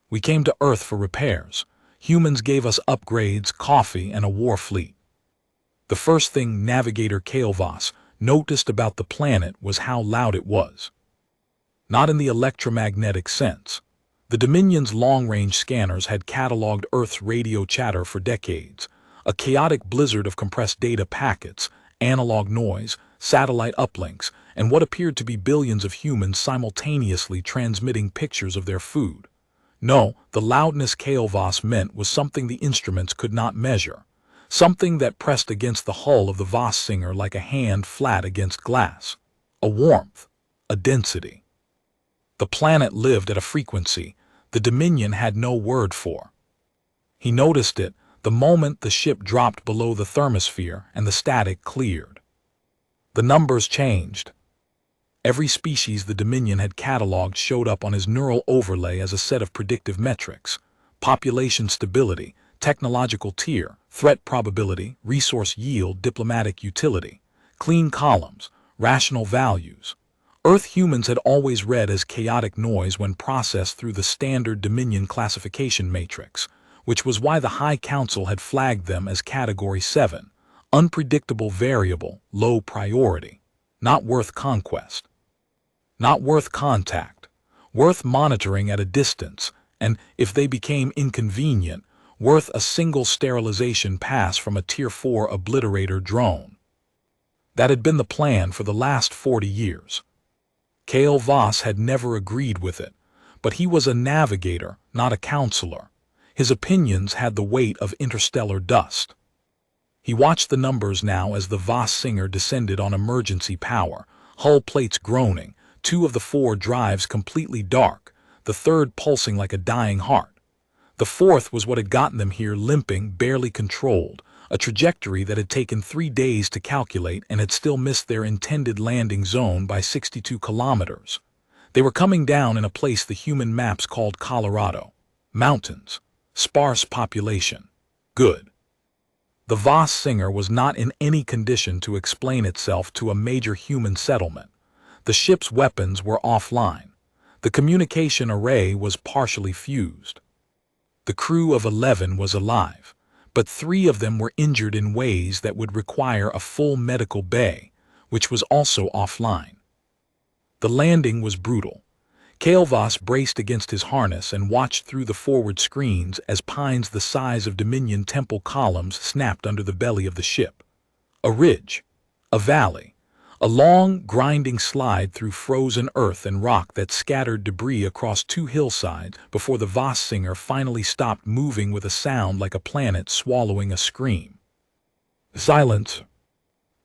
We came to Earth for repairs. Humans gave us upgrades, coffee, and a war fleet. The first thing Navigator Kael'vas noticed about the planet was how loud it was. Not in the electromagnetic sense. The Dominion's long-range scanners had cataloged Earth's radio chatter for decades, a chaotic blizzard of compressed data packets, analog noise, satellite uplinks, and what appeared to be billions of humans simultaneously transmitting pictures of their food. No, the loudness Kael'vas meant was something the instruments could not measure, something that pressed against the hull of the Voss Singer like a hand flat against glass. A warmth, a density. The planet lived at a frequency the Dominion had no word for. He noticed it the moment the ship dropped below the thermosphere and the static cleared. The numbers changed. Every species the Dominion had cataloged showed up on his neural overlay as a set of predictive metrics: population stability, technological tier, threat probability, resource yield, diplomatic utility, clean columns, rational values. Earth humans had always read as chaotic noise when processed through the standard Dominion classification matrix, which was why the High Council had flagged them as Category 7, unpredictable variable, low priority, not worth conquest, not worth contact, worth monitoring at a distance, and, if they became inconvenient, worth a single sterilization pass from a Tier 4 obliterator drone. That had been the plan for the last 40 years. Kael'vas had never agreed with it, but he was a navigator, not a counselor. His opinions had the weight of interstellar dust. He watched the numbers now as the Voss Singer descended on emergency power, hull plates groaning, 2 of the 4 drives completely dark, the third pulsing like a dying heart. The fourth was what had gotten them here, limping, barely controlled, a trajectory that had taken 3 days to calculate and had still missed their intended landing zone by 62 kilometers. They were coming down in a place the human maps called Colorado. Mountains. Sparse population. Good. The Voss Singer was not in any condition to explain itself to a major human settlement. The ship's weapons were offline. The communication array was partially fused. The crew of 11 was alive, but 3 of them were injured in ways that would require a full medical bay, which was also offline. The landing was brutal. Kael'vas braced against his harness and watched through the forward screens as pines the size of Dominion temple columns snapped under the belly of the ship. A ridge, a valley, a long, grinding slide through frozen earth and rock that scattered debris across 2 hillsides before the Voss Singer finally stopped moving with a sound like a planet swallowing a scream. Silence.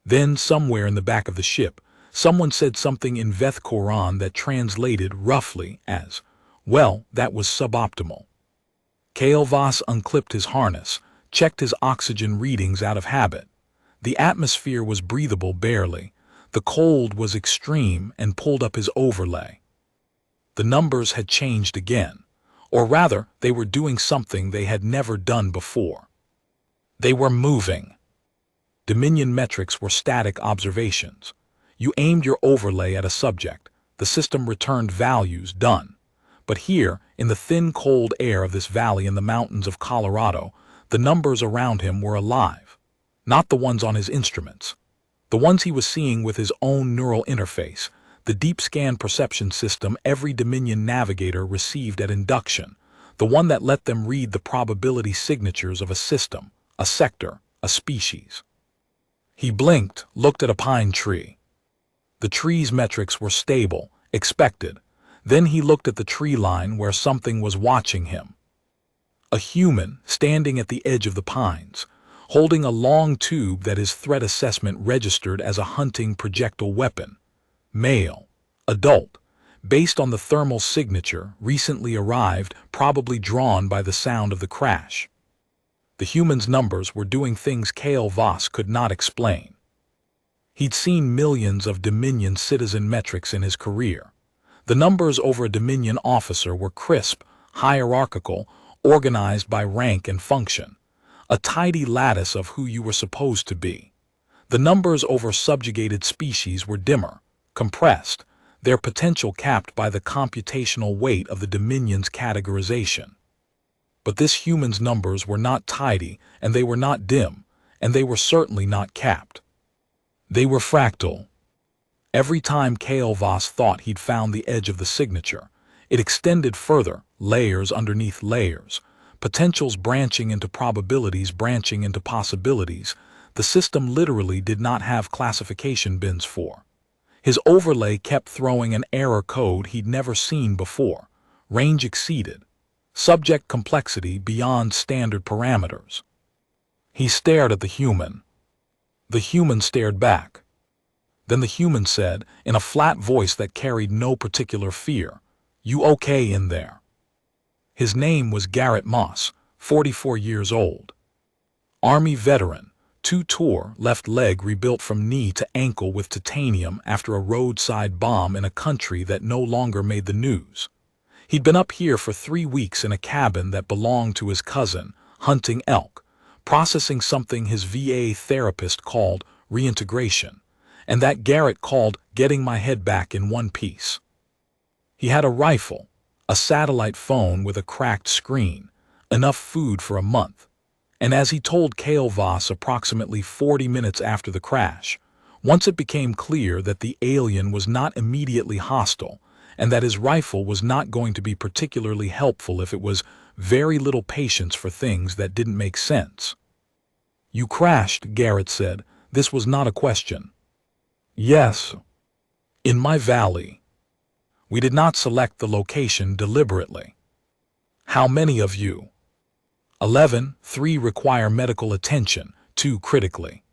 Then, somewhere in the back of the ship, someone said something in Veth Koran that translated roughly as, "Well, that was suboptimal." Kael'vas unclipped his harness, checked his oxygen readings out of habit. The atmosphere was breathable barely. The cold was extreme, and pulled up his overlay. The numbers had changed again, or rather, they were doing something they had never done before. They were moving. Dominion metrics were static observations. You aimed your overlay at a subject, the system returned values, done. But here, in the thin, cold air of this valley in the mountains of Colorado, the numbers around him were alive. Not the ones on his instruments. The ones he was seeing with his own neural interface, the deep scan perception system every Dominion navigator received at induction, the one that let them read the probability signatures of a system, a sector, a species. He blinked, looked at a pine tree. The tree's metrics were stable, expected. Then he looked at the tree line where something was watching him. A human standing at the edge of the pines, holding a long tube that his threat assessment registered as a hunting projectile weapon. Male, adult, based on the thermal signature, recently arrived, probably drawn by the sound of the crash. The human's numbers were doing things Kael'vas could not explain. He'd seen millions of Dominion citizen metrics in his career. The numbers over a Dominion officer were crisp, hierarchical, organized by rank and function. A tidy lattice of who you were supposed to be. The numbers over subjugated species were dimmer, compressed. their potential capped by the computational weight of the Dominion's categorization. But this human's numbers were not tidy, and they were not dim, and they were certainly not capped. They were fractal. Every time Kael'vas thought he'd found the edge of the signature, it extended further, layers underneath layers, potentials branching into probabilities branching into possibilities. The system literally did not have classification bins for. His overlay kept throwing an error code he'd never seen before. Range exceeded. Subject complexity beyond standard parameters. He stared at the human. The human stared back. Then the human said, in a flat voice that carried no particular fear, "You okay in there?" His name was Garrett Moss, 44 years old. Army veteran, two-tour left leg rebuilt from knee to ankle with titanium after a roadside bomb in a country that no longer made the news. He'd been up here for 3 weeks in a cabin that belonged to his cousin, hunting elk, processing something his VA therapist called reintegration, and that Garrett called getting my head back in one piece. He had a rifle, a satellite phone with a cracked screen, enough food for a month, and as he told Kael'vas approximately 40 minutes after the crash, once it became clear that the alien was not immediately hostile, and that his rifle was not going to be particularly helpful if it was very little patience for things that didn't make sense. "You crashed," Garrett said. "This was not a question." "Yes. In my valley. We did not select the location deliberately." "How many of you?" 11, 3 require medical attention, 2 critically."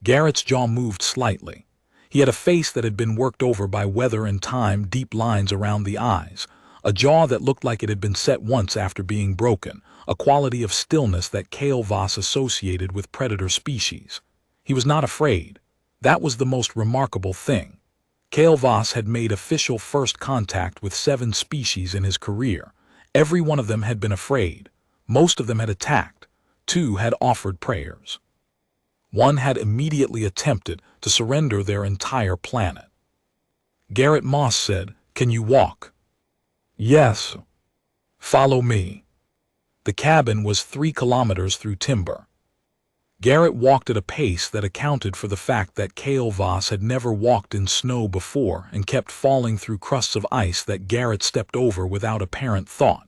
Garrett's jaw moved slightly. He had a face that had been worked over by weather and time, deep lines around the eyes, a jaw that looked like it had been set once after being broken, a quality of stillness that Kael'vas associated with predator species. He was not afraid. That was the most remarkable thing. Kael'vas had made official first contact with 7 species in his career. Every one of them had been afraid. Most of them had attacked. 2 had offered prayers. 1 had immediately attempted to surrender their entire planet. Garrett Moss said, "Can you walk?" "Yes." "Follow me." The cabin was 3 kilometers through timber. Garrett walked at a pace that accounted for the fact that Kael'vas had never walked in snow before and kept falling through crusts of ice that Garrett stepped over without apparent thought.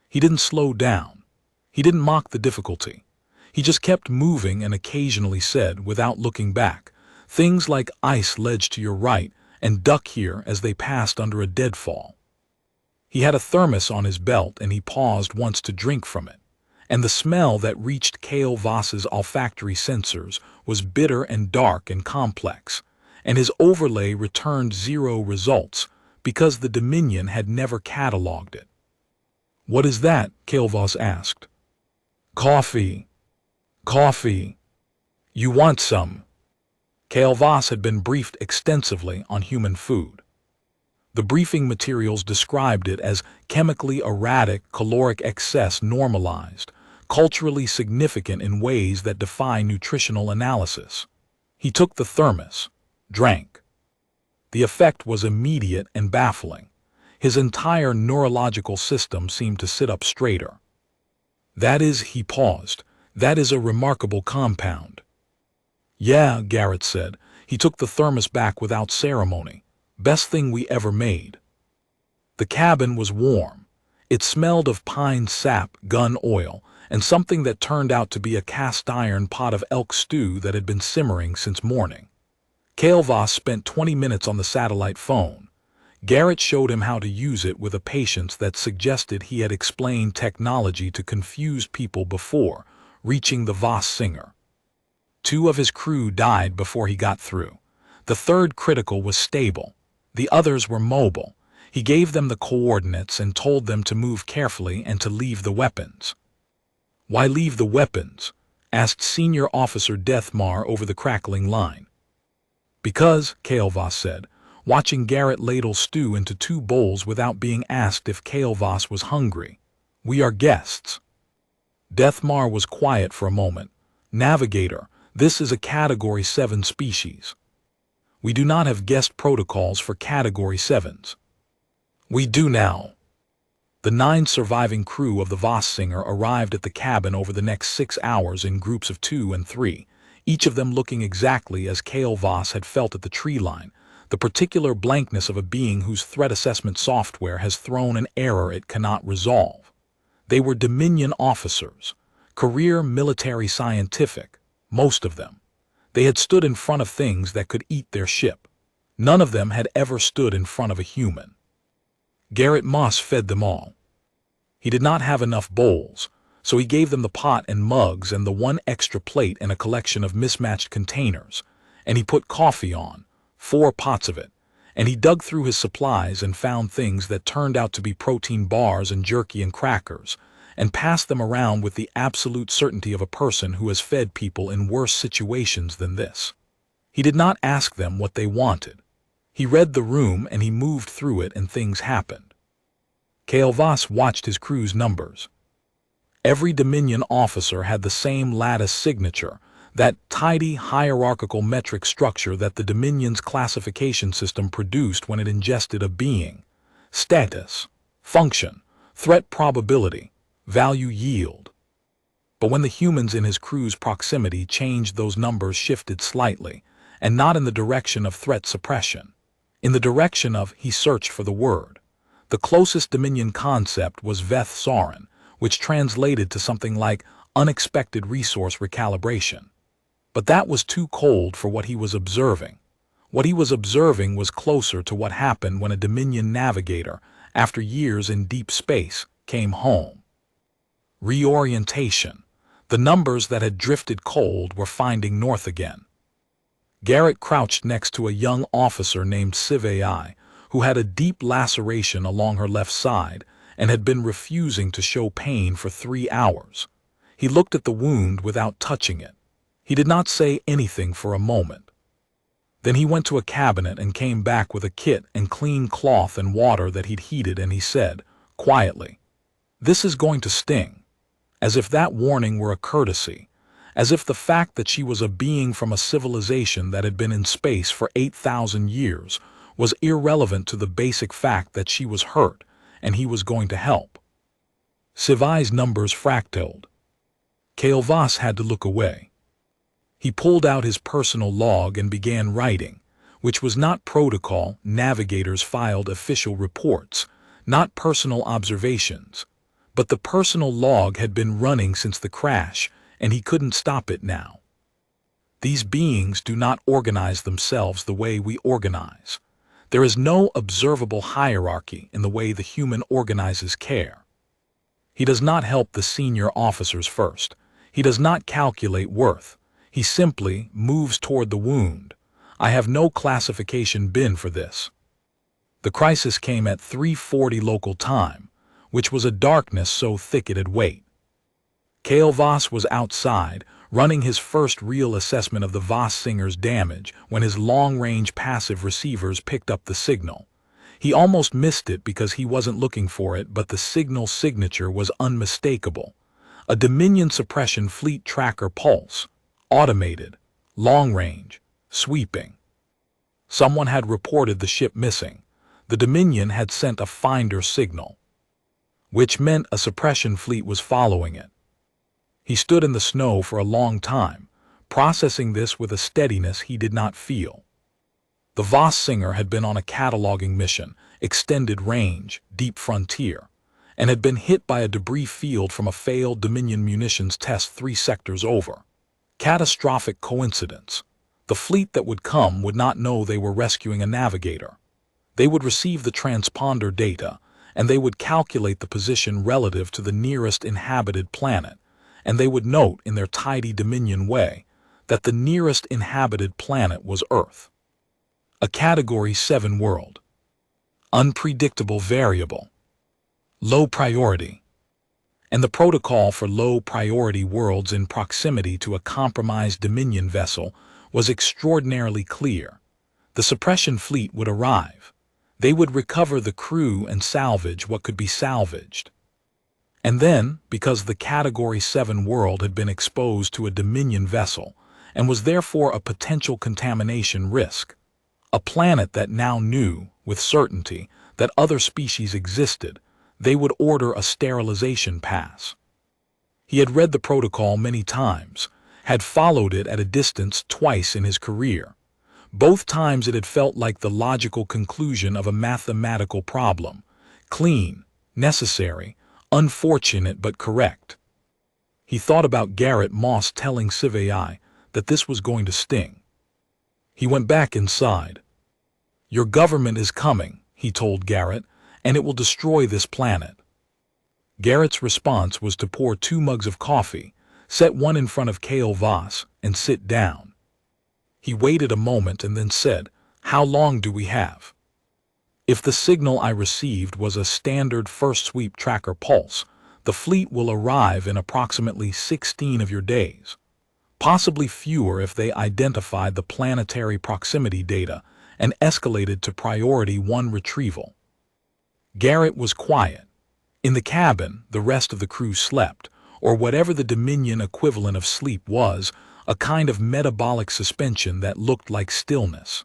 He didn't slow down. He didn't mock the difficulty. He just kept moving and occasionally said, without looking back, things like "ice ledge to your right" and "duck here" as they passed under a deadfall. He had a thermos on his belt and he paused once to drink from it. And the smell that reached Kael'vas's olfactory sensors was bitter and dark and complex, and his overlay returned 0 results because the Dominion had never cataloged it. "What is that?" Kael'vas asked. "Coffee. Coffee. You want some?" Kael'vas had been briefed extensively on human food. The briefing materials described it as chemically erratic, caloric excess normalized, culturally significant in ways that defy nutritional analysis. He took the thermos, drank. The effect was immediate and baffling. His entire neurological system seemed to sit up straighter. "That is," he paused, "that is a remarkable compound." "Yeah," Garrett said. He took the thermos back without ceremony. "Best thing we ever made." The cabin was warm. It smelled of pine sap, gun oil, and something that turned out to be a cast-iron pot of elk stew that had been simmering since morning. Kael'vas spent 20 minutes on the satellite phone. Garrett showed him how to use it with a patience that suggested he had explained technology to confused people before, reaching the Voss singer. 2 of his crew died before he got through. The 3rd critical was stable. The others were mobile. He gave them the coordinates and told them to move carefully and to leave the weapons. "Why leave the weapons?" asked Senior Officer Deathmar over the crackling line. "Because," Kael'vas said, watching Garrett ladle stew into 2 bowls without being asked if Kael'vas was hungry, "we are guests." Deathmar was quiet for a moment. "Navigator, this is a Category 7 species." We do not have guest protocols for Category 7s. We do now. The 9 surviving crew of the Voss-Singer arrived at the cabin over the next 6 hours in groups of 2 and 3, each of them looking exactly as Kale Voss had felt at the tree line, the particular blankness of a being whose threat assessment software has thrown an error it cannot resolve. They were Dominion officers, career military scientific, most of them. They had stood in front of things that could eat their ship. None of them had ever stood in front of a human. Garrett Moss fed them all. He did not have enough bowls, so he gave them the pot and mugs and the 1 extra plate and a collection of mismatched containers, and he put coffee on, 4 pots of it, and he dug through his supplies and found things that turned out to be protein bars and jerky and crackers, and passed them around with the absolute certainty of a person who has fed people in worse situations than this. He did not ask them what they wanted. He read the room and he moved through it and things happened. Kale Voss watched his crew's numbers. Every Dominion officer had the same lattice signature, that tidy hierarchical metric structure that the Dominion's classification system produced when it ingested a being: status, function, threat probability, value yield. But when the humans in his crew's proximity changed, those numbers shifted slightly, and not in the direction of threat suppression. In the direction of, he searched for the word. The closest Dominion concept was Veth Sauron, which translated to something like unexpected resource recalibration. But that was too cold for what he was observing. What he was observing was closer to what happened when a Dominion navigator, after years in deep space, came home. Reorientation. The numbers that had drifted cold were finding north again. Garrett crouched next to a young officer named HFY, who had a deep laceration along her left side and had been refusing to show pain for 3 hours. He looked at the wound without touching it. He did not say anything for a moment. Then he went to a cabinet and came back with a kit and clean cloth and water that he'd heated, and he said, quietly, "This is going to sting." As if that warning were a courtesy, as if the fact that she was a being from a civilization that had been in space for 8,000 years was irrelevant to the basic fact that she was hurt and he was going to help. HFY's numbers fractaled. Kale Voss had to look away. He pulled out his personal log and began writing, which was not protocol. Navigators filed official reports, not personal observations. But the personal log had been running since the crash, and he couldn't stop it now. These beings do not organize themselves the way we organize. There is no observable hierarchy in the way the human organizes care. He does not help the senior officers first. He does not calculate worth. He simply moves toward the wound. I have no classification bin for this. The crisis came at 3:40 local time, which was a darkness so thick it'd wait. Kale Voss was outside, running his first real assessment of the Voss-Singer's damage when his long-range passive receivers picked up the signal. He almost missed it because he wasn't looking for it, but the signal signature was unmistakable. A Dominion suppression fleet tracker pulse, automated, long-range, sweeping. Someone had reported the ship missing. The Dominion had sent a finder signal, which meant a suppression fleet was following it. He stood in the snow for a long time, processing this with a steadiness he did not feel. The Voss-Singer had been on a cataloging mission, extended range, deep frontier, and had been hit by a debris field from a failed Dominion munitions test 3 sectors over. Catastrophic coincidence. The fleet that would come would not know they were rescuing a navigator. They would receive the transponder data, and they would calculate the position relative to the nearest inhabited planet, and they would note in their tidy Dominion way that the nearest inhabited planet was Earth. A Category 7 world. Unpredictable variable. Low priority. And the protocol for low-priority worlds in proximity to a compromised Dominion vessel was extraordinarily clear. The suppression fleet would arrive. They would recover the crew and salvage what could be salvaged. And then, because the Category 7 world had been exposed to a Dominion vessel and was therefore a potential contamination risk, A planet that now knew, with certainty, that other species existed. They would order a sterilization pass. He had read the protocol many times, had followed it at a distance twice in his career. Both times it had felt like the logical conclusion of a mathematical problem. Clean, necessary, unfortunate but correct. He thought about Garrett Moss telling Sci-Fi that this was going to sting. He went back inside. "Your government is coming," he told Garrett, "and it will destroy this planet." Garrett's response was to pour 2 mugs of coffee, set one in front of Kale Voss, and sit down. He waited a moment and then said, "How long do we have?" "If the signal I received was a standard first sweep tracker pulse, the fleet will arrive in approximately 16 of your days. Possibly fewer if they identified the planetary proximity data and escalated to priority 1 retrieval." Garrett was quiet. In the cabin, the rest of the crew slept, or whatever the Dominion equivalent of sleep was, a kind of metabolic suspension that looked like stillness.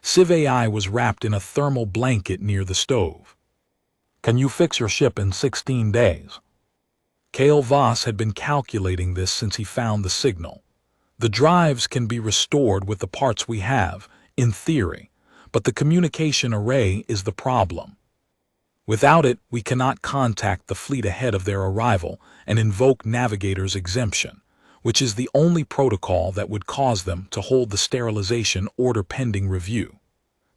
Sci-Fi was wrapped in a thermal blanket near the stove. "Can you fix your ship in 16 days?" Kale Voss had been calculating this since he found the signal. "The drives can be restored with the parts we have, in theory, but the communication array is the problem. Without it, we cannot contact the fleet ahead of their arrival and invoke Navigator's exemption, which is the only protocol that would cause them to hold the sterilization order pending review.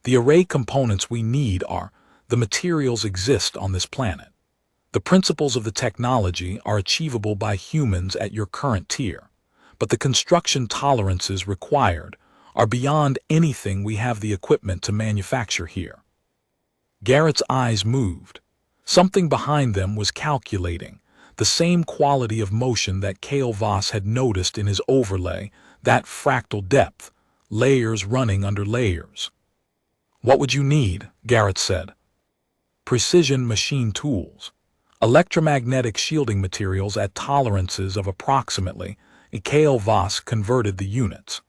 The array components we need are, the materials exist on this planet. The principles of the technology are achievable by humans at your current tier, but the construction tolerances required are beyond anything we have the equipment to manufacture here." Garrett's eyes moved. Something behind them was calculating, the same quality of motion that Kale Voss had noticed in his overlay, that fractal depth, layers running under layers. "What would you need?" Garrett said. "Precision machine tools. Electromagnetic shielding materials at tolerances of approximately," Kale Voss converted the units,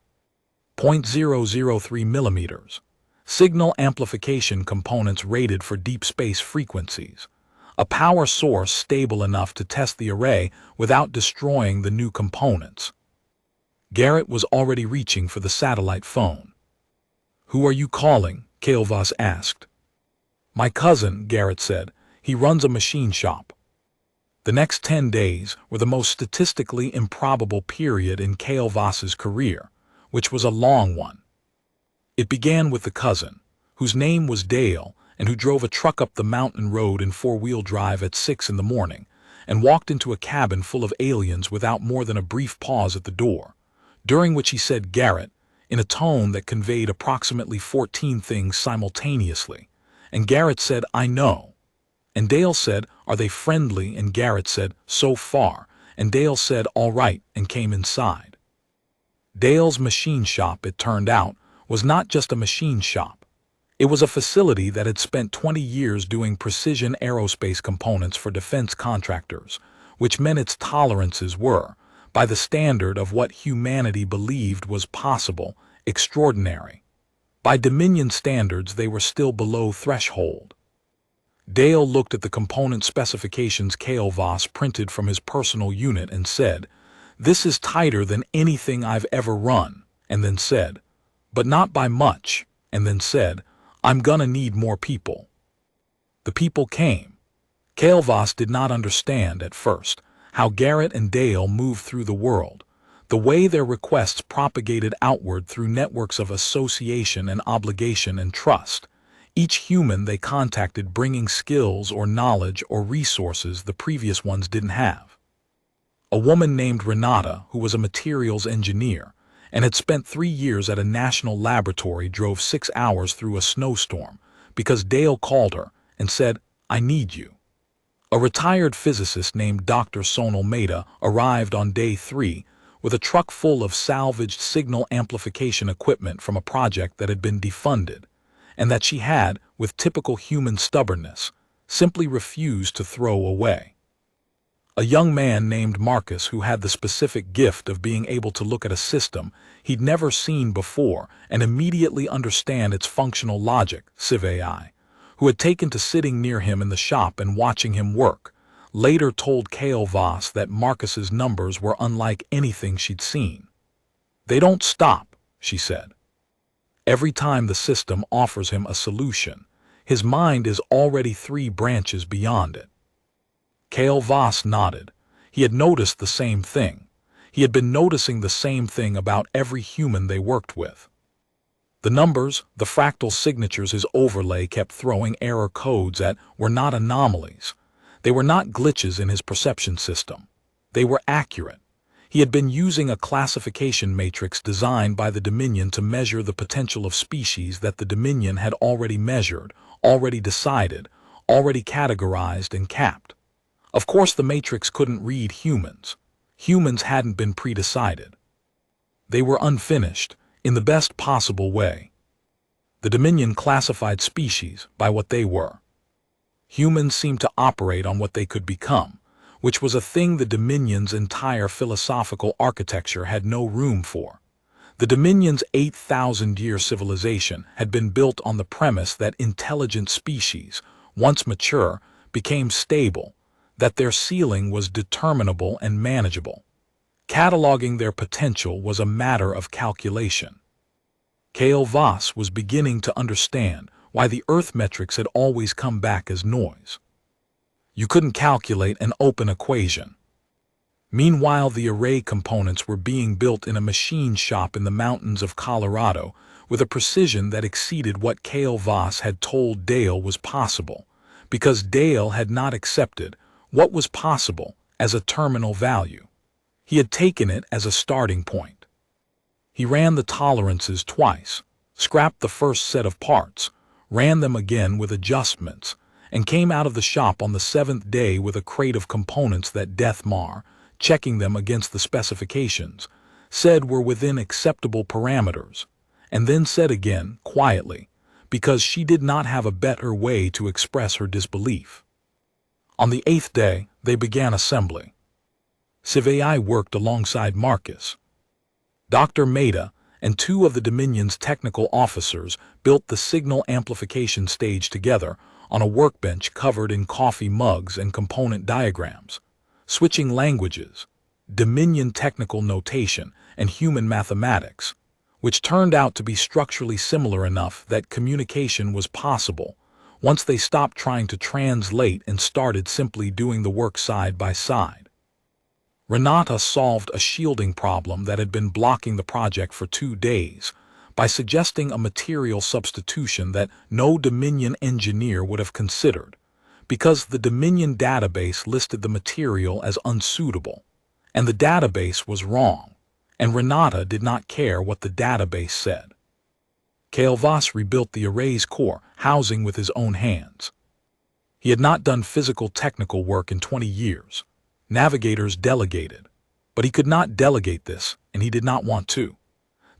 .003 millimeters. Signal amplification components rated for deep space frequencies. A power source stable enough to test the array without destroying the new components. Garrett was already reaching for the satellite phone. "Who are you calling?" Kale Voss asked. "My cousin," Garrett said. "He runs a machine shop." The next 10 days were the most statistically improbable period in Kale Voss's career, which was a long one. It began with the cousin, whose name was Dale, and who drove a truck up the mountain road in 4-wheel drive at 6 in the morning, and walked into a cabin full of aliens without more than a brief pause at the door, during which he said "Garrett," in a tone that conveyed approximately 14 things simultaneously, and Garrett said, "I know." And Dale said, "Are they friendly?" And Garrett said, "So far," and Dale said, "All right," and came inside. Dale's machine shop, it turned out, was not just a machine shop. It was a facility that had spent 20 years doing precision aerospace components for defense contractors, which meant its tolerances were, by the standard of what humanity believed was possible, extraordinary. By Dominion standards, they were still below threshold. Dale looked at the component specifications Kale Voss printed from his personal unit and said, "This is tighter than anything I've ever run," and then said, "But not by much," and then said, "I'm gonna need more people." The people came. Kale Voss did not understand, at first, how Garrett and Dale moved through the world, the way their requests propagated outward through networks of association and obligation and trust, each human they contacted bringing skills or knowledge or resources the previous ones didn't have. A woman named Renata, who was a materials engineer, and had spent 3 years at a national laboratory, drove 6 hours through a snowstorm because Dale called her and said, "I need you." A retired physicist named Dr. Sonal Mehta arrived on day 3 with a truck full of salvaged signal amplification equipment from a project that had been defunded, and that she had, with typical human stubbornness, simply refused to throw away. A young man named Marcus who had the specific gift of being able to look at a system he'd never seen before and immediately understand its functional logic, Sci-Fi, who had taken to sitting near him in the shop and watching him work, later told Kale Voss that Marcus's numbers were unlike anything she'd seen. "They don't stop," she said. "Every time the system offers him a solution, his mind is already 3 branches beyond it." Kale Voss nodded. He had noticed the same thing. He had been noticing the same thing about every human they worked with. The numbers, the fractal signatures his overlay kept throwing error codes at were not anomalies. They were not glitches in his perception system. They were accurate. He had been using a classification matrix designed by the Dominion to measure the potential of species that the Dominion had already measured, already decided, already categorized and capped. Of course, the matrix couldn't read humans. Humans hadn't been pre-decided. They were unfinished, in the best possible way. The Dominion classified species by what they were. Humans seemed to operate on what they could become, which was a thing the Dominion's entire philosophical architecture had no room for. The Dominion's 8,000-year civilization had been built on the premise that intelligent species, once mature, became stable, that their ceiling was determinable and manageable. Cataloging their potential was a matter of calculation. Kale Voss was beginning to understand why the Earth metrics had always come back as noise. You couldn't calculate an open equation. Meanwhile, the array components were being built in a machine shop in the mountains of Colorado with a precision that exceeded what Kale Voss had told Dale was possible, because Dale had not accepted what was possible as a terminal value. He had taken it as a starting point. He ran the tolerances twice, scrapped the first set of parts, ran them again with adjustments, and came out of the shop on the 7th day with a crate of components that Deathmar, checking them against the specifications, said were within acceptable parameters, and then said again, quietly, because she did not have a better way to express her disbelief. On the 8th day, they began assembly. Sci-Fi worked alongside Marcus. Dr. Maida and 2 of the Dominion's technical officers built the signal amplification stage together on a workbench covered in coffee mugs and component diagrams, switching languages, Dominion technical notation, and human mathematics, which turned out to be structurally similar enough that communication was possible once they stopped trying to translate and started simply doing the work side by side. Renata solved a shielding problem that had been blocking the project for 2 days by suggesting a material substitution that no Dominion engineer would have considered, because the Dominion database listed the material as unsuitable, and the database was wrong, and Renata did not care what the database said. Kale Voss rebuilt the array's core housing with his own hands. He had not done physical technical work in 20 years. Navigators delegated, but he could not delegate this, and he did not want to.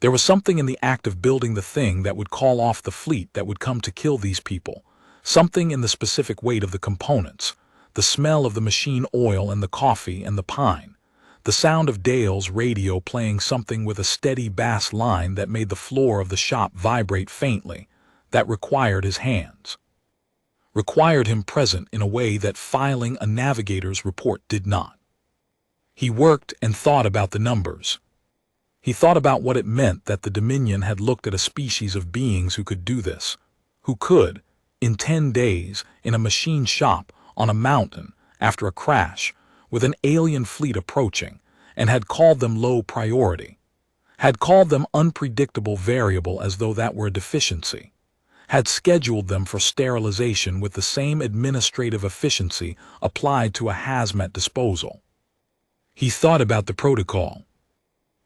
There was something in the act of building the thing that would call off the fleet that would come to kill these people, something in the specific weight of the components, the smell of the machine oil and the coffee and the pine, the sound of Dale's radio playing something with a steady bass line that made the floor of the shop vibrate faintly, that required his hands. Required him present in a way that filing a navigator's report did not. He worked and thought about the numbers. He thought about what it meant that the Dominion had looked at a species of beings who could do this, who could, in 10 days, in a machine shop, on a mountain, after a crash, with an alien fleet approaching, and had called them low priority, had called them unpredictable variable as though that were a deficiency, had scheduled them for sterilization with the same administrative efficiency applied to a hazmat disposal. He thought about the protocol.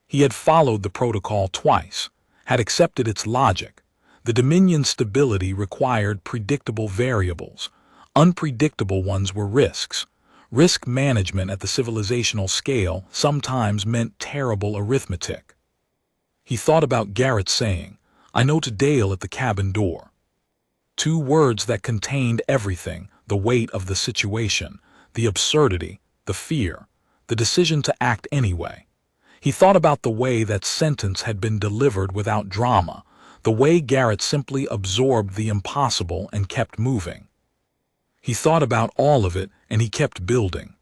He had followed the protocol twice, had accepted its logic. The Dominion's stability required predictable variables. Unpredictable ones were risks. Risk management at the civilizational scale sometimes meant terrible arithmetic. He thought about Garrett saying, "I know," to Dale at the cabin door. 2 words that contained everything, the weight of the situation, the absurdity, the fear, the decision to act anyway. He thought about the way that sentence had been delivered without drama, the way Garrett simply absorbed the impossible and kept moving. He thought about all of it, and he kept building.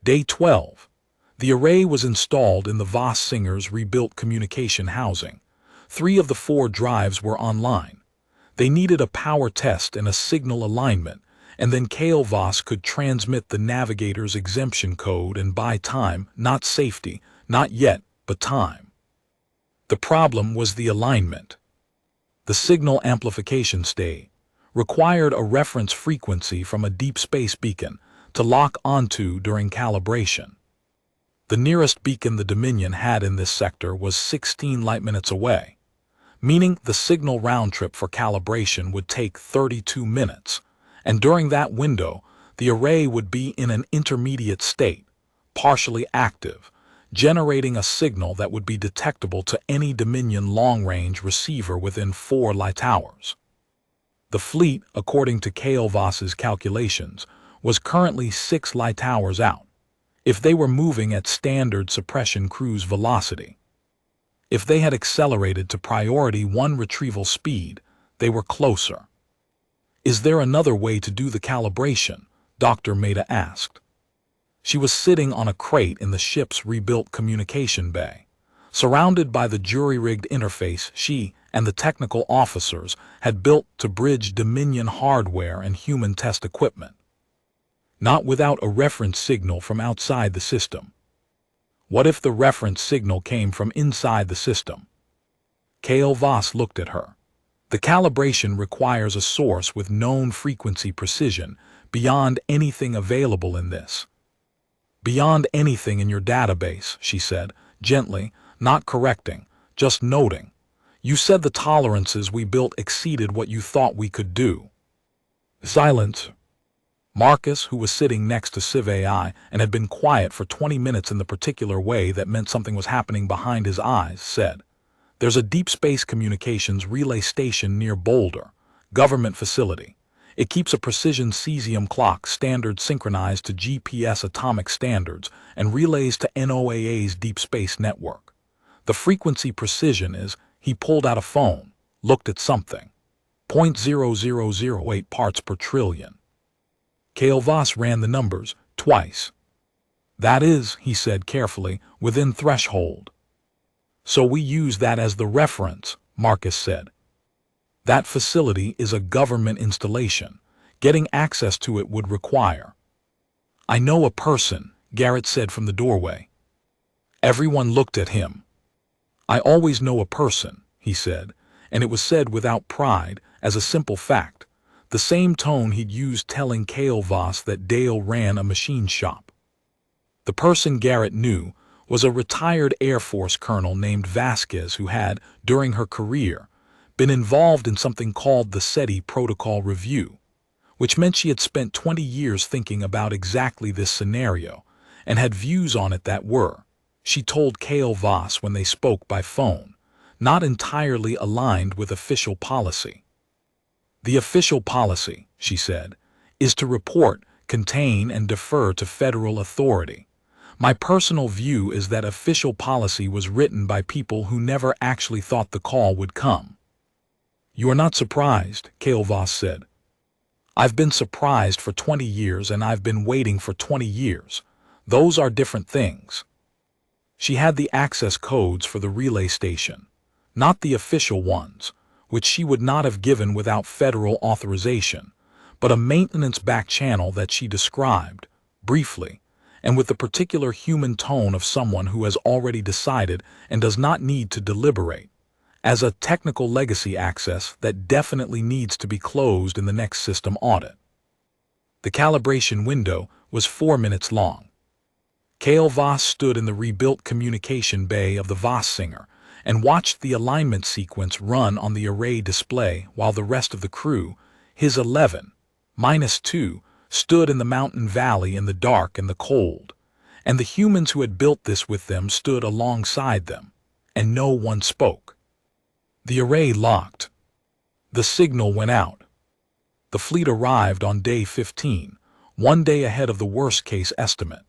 Day 12. The array was installed in the Voss Singer's rebuilt communication housing. 3 of the 4 drives were online. They needed a power test and a signal alignment, and then Kale Voss could transmit the navigator's exemption code and buy time, not safety, not yet, but time. The problem was the alignment. The signal amplification state required a reference frequency from a deep space beacon to lock onto during calibration. The nearest beacon the Dominion had in this sector was 16 light-minutes away, meaning the signal round trip for calibration would take 32 minutes, and during that window, the array would be in an intermediate state, partially active, generating a signal that would be detectable to any Dominion long-range receiver within 4 light hours. The fleet, according to Kale Voss's calculations, was currently 6 light hours out, if they were moving at standard suppression cruise velocity. If they had accelerated to priority 1 retrieval speed, they were closer. "Is there another way to do the calibration?" Dr. Maida asked. She was sitting on a crate in the ship's rebuilt communication bay. Surrounded by the jury-rigged interface she and the technical officers had built to bridge Dominion hardware and human test equipment. Not without a reference signal from outside the system. What if the reference signal came from inside the system? Kale Voss looked at her. The calibration requires a source with known frequency precision beyond anything available in this. "Beyond anything in your database," she said, gently, not correcting, just noting. "You said the tolerances we built exceeded what you thought we could do." Silence. Marcus, who was sitting next to Civ AI and had been quiet for 20 minutes in the particular way that meant something was happening behind his eyes, said, "There's a deep space communications relay station near Boulder, government facility. It keeps a precision cesium clock standard synchronized to GPS atomic standards and relays to NOAA's deep space network. The frequency precision is," he pulled out a phone, looked at something, 0.0008 parts per trillion. Kale Voss ran the numbers twice. "That is," he said carefully, "within threshold." "So we use that as the reference," Marcus said. "That facility is a government installation. Getting access to it would require—" "I know a person," Garrett said from the doorway. Everyone looked at him. "I always know a person," he said, and it was said without pride, as a simple fact, the same tone he'd used telling Kale Voss that Dale ran a machine shop. The person Garrett knew was a retired Air Force colonel named Vasquez who had, during her career, been involved in something called the SETI Protocol Review, which meant she had spent 20 years thinking about exactly this scenario and had views on it that were, she told Kale Voss when they spoke by phone, not entirely aligned with official policy. "The official policy," she said, "is to report, contain, and defer to federal authority. My personal view is that official policy was written by people who never actually thought the call would come." "You are not surprised," Kale Voss said. "I've been surprised for 20 years and I've been waiting for 20 years. Those are different things." She had the access codes for the relay station, not the official ones, which she would not have given without federal authorization, but a maintenance back channel that she described, briefly, and with the particular human tone of someone who has already decided and does not need to deliberate, as a technical legacy access that definitely needs to be closed in the next system audit. The calibration window was 4 minutes long. Kale Voss stood in the rebuilt communication bay of the Voss Singer and watched the alignment sequence run on the array display while the rest of the crew, his 11-2, stood in the mountain valley in the dark and the cold, and the humans who had built this with them stood alongside them, and no one spoke. The array locked. The signal went out. The fleet arrived on day 15, one day ahead of the worst-case estimate.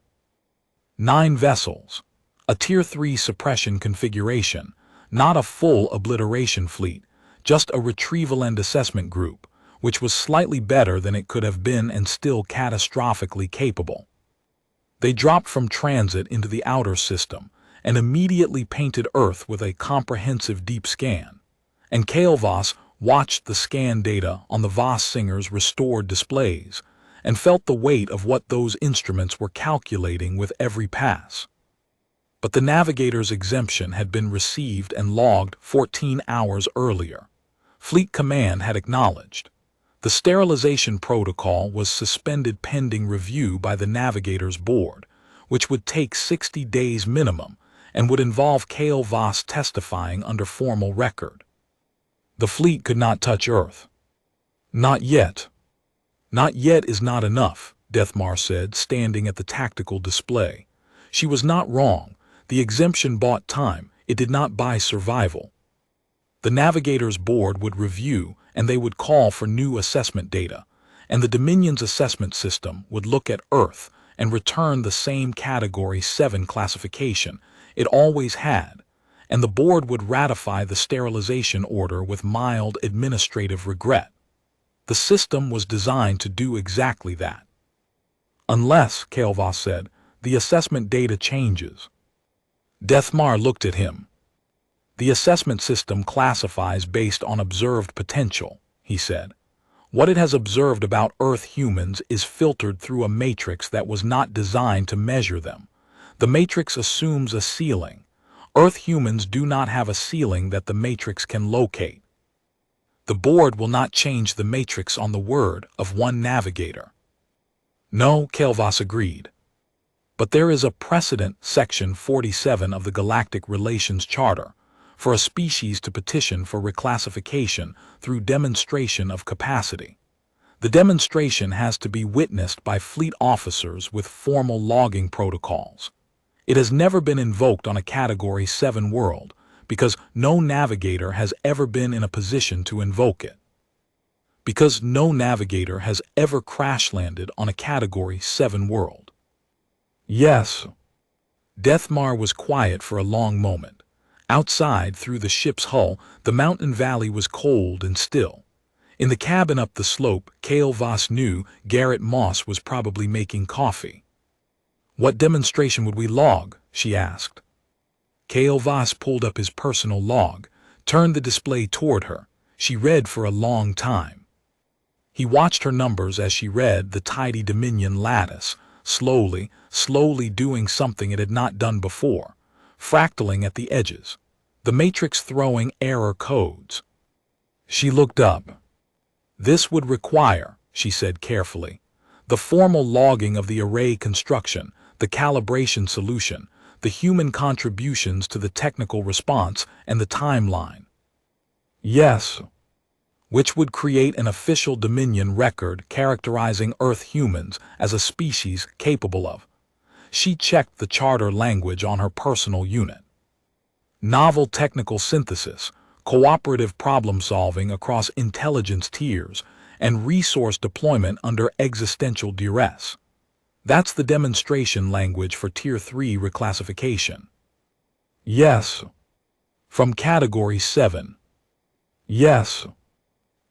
9 vessels, a Tier 3 suppression configuration, not a full obliteration fleet, just a retrieval and assessment group, which was slightly better than it could have been and still catastrophically capable. They dropped from transit into the outer system and immediately painted Earth with a comprehensive deep scan, and Kael'vas watched the scan data on the Voss Singer's restored displays and felt the weight of what those instruments were calculating with every pass. But the navigator's exemption had been received and logged 14 hours earlier. Fleet Command had acknowledged. The sterilization protocol was suspended pending review by the navigator's board, which would take 60 days minimum and would involve Kael'vas testifying under formal record. The fleet could not touch Earth. Not yet. Not yet is not enough, Deathmar said, standing at the tactical display. She was not wrong. The exemption bought time. It did not buy survival. The navigator's board would review, and they would call for new assessment data, and the Dominion's assessment system would look at Earth and return the same Category 7 classification it always had, and the board would ratify the sterilization order with mild administrative regret. The system was designed to do exactly that. Unless, Kael'vas said, the assessment data changes. Deathmar looked at him. The assessment system classifies based on observed potential, he said. What it has observed about Earth humans is filtered through a matrix that was not designed to measure them. The matrix assumes a ceiling. Earth humans do not have a ceiling that the matrix can locate. The board will not change the matrix on the word of one navigator. No, Kael'vas agreed. But there is a precedent, Section 47 of the Galactic Relations Charter, for a species to petition for reclassification through demonstration of capacity. The demonstration has to be witnessed by fleet officers with formal logging protocols. It has never been invoked on a Category 7 world because no navigator has ever been in a position to invoke it. Because no navigator has ever crash-landed on a Category 7 world. Yes. Deathmar was quiet for a long moment. Outside, through the ship's hull, the mountain valley was cold and still. In the cabin up the slope, Kael'vas knew Garrett Moss was probably making coffee. What demonstration would we log? She asked. Kael'vas pulled up his personal log, turned the display toward her. She read for a long time. He watched her numbers as she read the tidy Dominion lattice, slowly doing something it had not done before, fractaling at the edges, the matrix throwing error codes. She looked up. This would require, she said carefully, the formal logging of the array construction, the calibration solution, the human contributions to the technical response, and the timeline. Yes. Which would create an official Dominion record characterizing Earth humans as a species capable of. She checked the charter language on her personal unit. Novel technical synthesis, cooperative problem-solving across intelligence tiers, and resource deployment under existential duress. That's the demonstration language for Tier 3 reclassification. Yes. From Category 7. Yes.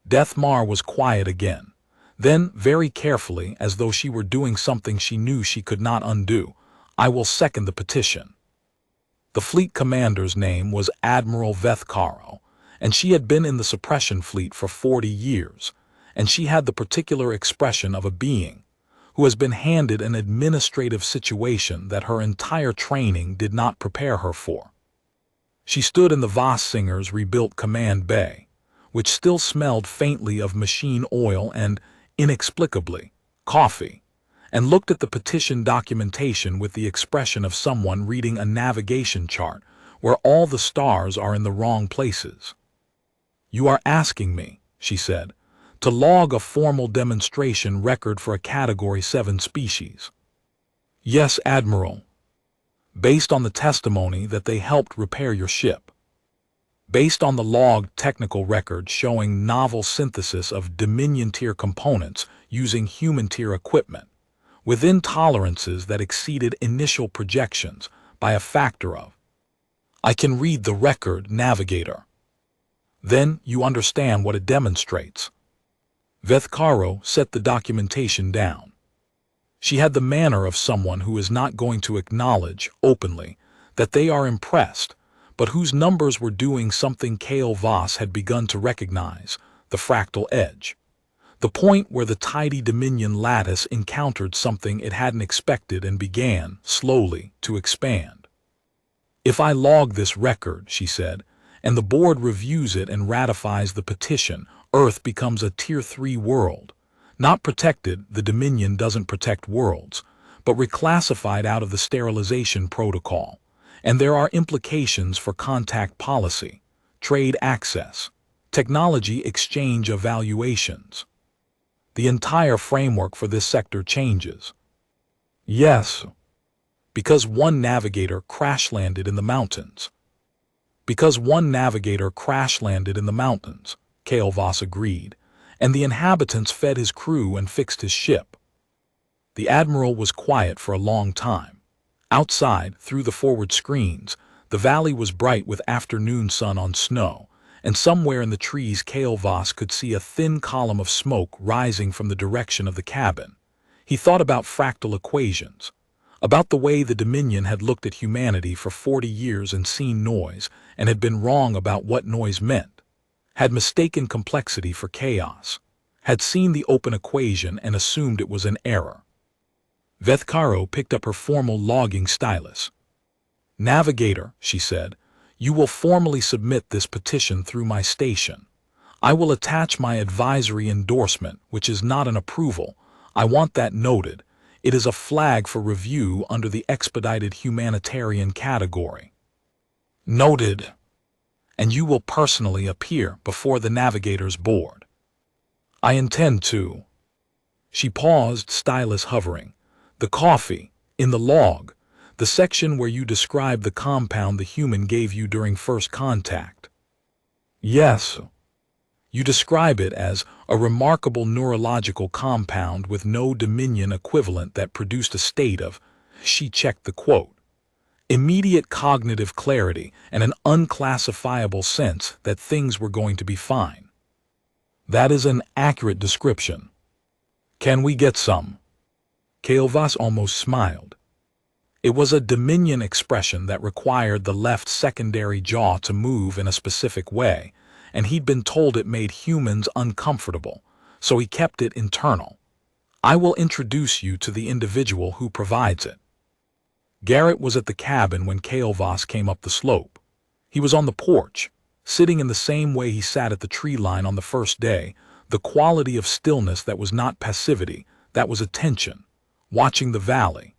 Deathmar was quiet again. Then, very carefully, as though she were doing something she knew she could not undo, I will second the petition. The fleet commander's name was Admiral Vethkaro, and she had been in the suppression fleet for 40 years, and she had the particular expression of a being who has been handed an administrative situation that her entire training did not prepare her for. She stood in the Voss Singer's rebuilt command bay, which still smelled faintly of machine oil and, inexplicably, coffee, and looked at the petition documentation with the expression of someone reading a navigation chart where all the stars are in the wrong places. You are asking me, she said, to log a formal demonstration record for a Category 7 species. Yes, Admiral. Based on the testimony that they helped repair your ship. Based on the logged technical record showing novel synthesis of Dominion-tier components using human-tier equipment, within tolerances that exceeded initial projections by a factor of. I can read the record, Navigator. Then you understand what it demonstrates. Vethkaro set the documentation down. She had the manner of someone who is not going to acknowledge, openly, that they are impressed, but whose numbers were doing something Kale Voss had begun to recognize, the fractal edge. The point where the tidy Dominion lattice encountered something it hadn't expected and began, slowly, to expand. If I log this record, she said, and the board reviews it and ratifies the petition, Earth becomes a Tier 3 world. Not protected, the Dominion doesn't protect worlds, but reclassified out of the sterilization protocol. And there are implications for contact policy, trade access, technology exchange evaluations. The entire framework for this sector changes. Yes, because one navigator crash-landed in the mountains. Because one navigator crash-landed in the mountains, Kale Voss agreed, and the inhabitants fed his crew and fixed his ship. The admiral was quiet for a long time. Outside, through the forward screens, the valley was bright with afternoon sun on snow, and somewhere in the trees Kale Voss could see a thin column of smoke rising from the direction of the cabin. He thought about fractal equations, about the way the Dominion had looked at humanity for 40 years and seen noise, and had been wrong about what noise meant, had mistaken complexity for chaos, had seen the open equation and assumed it was an error. Vethkaro picked up her formal logging stylus. Navigator, she said, you will formally submit this petition through my station. I will attach my advisory endorsement, which is not an approval. I want that noted. It is a flag for review under the expedited humanitarian category. Noted. And you will personally appear before the Navigator's board. I intend to. She paused, stylus hovering. The coffee, in the log, the section where you describe the compound the human gave you during first contact. Yes. You describe it as a remarkable neurological compound with no Dominion equivalent that produced a state of, she checked the quote, immediate cognitive clarity and an unclassifiable sense that things were going to be fine. That is an accurate description. Can we get some? Kale Voss almost smiled. It was a Dominion expression that required the left secondary jaw to move in a specific way, and he'd been told it made humans uncomfortable, so he kept it internal. I will introduce you to the individual who provides it. Garrett was at the cabin when Kale Voss came up the slope. He was on the porch, sitting in the same way he sat at the tree line on the first day, the quality of stillness that was not passivity, that was attention, watching the valley.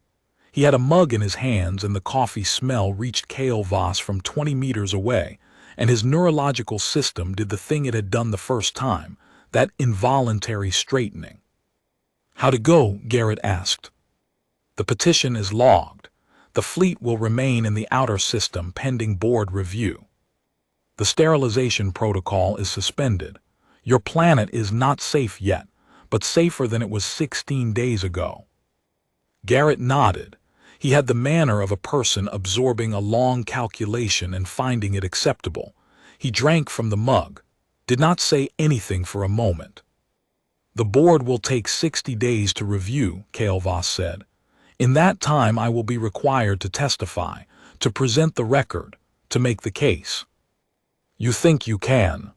He had a mug in his hands and the coffee smell reached Kale Voss from 20 meters away, and his neurological system did the thing it had done the first time, that involuntary straightening. How'd it go? Garrett asked. The petition is logged. The fleet will remain in the outer system pending board review. The sterilization protocol is suspended. Your planet is not safe yet, but safer than it was 16 days ago. Garrett nodded. He had the manner of a person absorbing a long calculation and finding it acceptable. He drank from the mug, did not say anything for a moment. The board will take 60 days to review, Kale Voss said. In that time I will be required to testify, to present the record, to make the case. You think you can?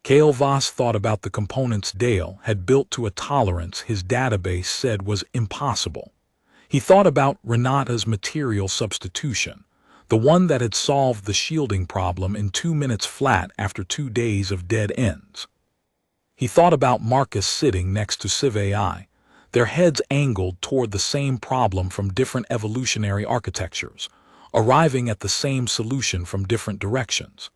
Kale Voss thought about the components Dale had built to a tolerance his database said was impossible. He thought about Renata's material substitution, the one that had solved the shielding problem in 2 minutes flat after 2 days of dead ends. He thought about Marcus sitting next to Civ AI, their heads angled toward the same problem from different evolutionary architectures, arriving at the same solution from different directions.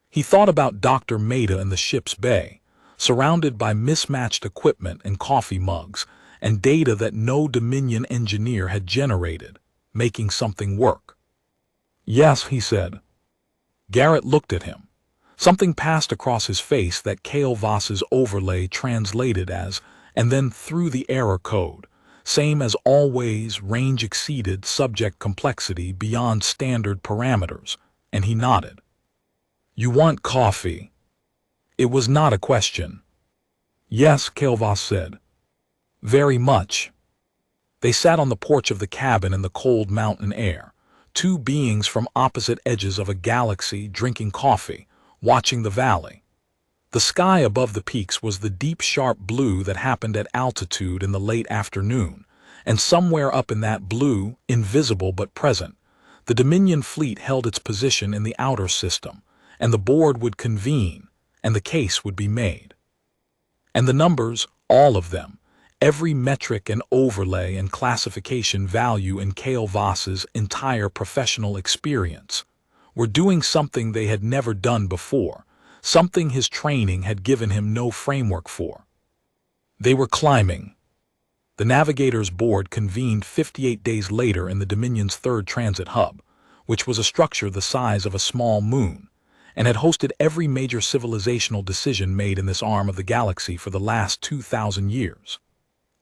He thought about Dr. Maida in the ship's bay, surrounded by mismatched equipment and coffee mugs, and data that no Dominion engineer had generated, making something work. Yes, he said. Garrett looked at him. Something passed across his face that Kale Voss's overlay translated as, and then through the error code, Same as always, range exceeded subject complexity beyond standard parameters, and he nodded. You want coffee? It was not a question. Yes, Kael'thas said. Very much. They sat on the porch of the cabin in the cold mountain air, two beings from opposite edges of a galaxy drinking coffee, watching the valley. The sky above the peaks was the deep sharp blue that happened at altitude in the late afternoon, and somewhere up in that blue, invisible but present, the Dominion fleet held its position in the outer system, and the board would convene, and the case would be made. And the numbers, all of them, every metric and overlay and classification value in Kael'thas's entire professional experience, were doing something they had never done before, something his training had given him no framework for. They were climbing. The Navigator's board convened 58 days later in the Dominion's third transit hub, which was a structure the size of a small moon, and had hosted every major civilizational decision made in this arm of the galaxy for the last 2,000 years.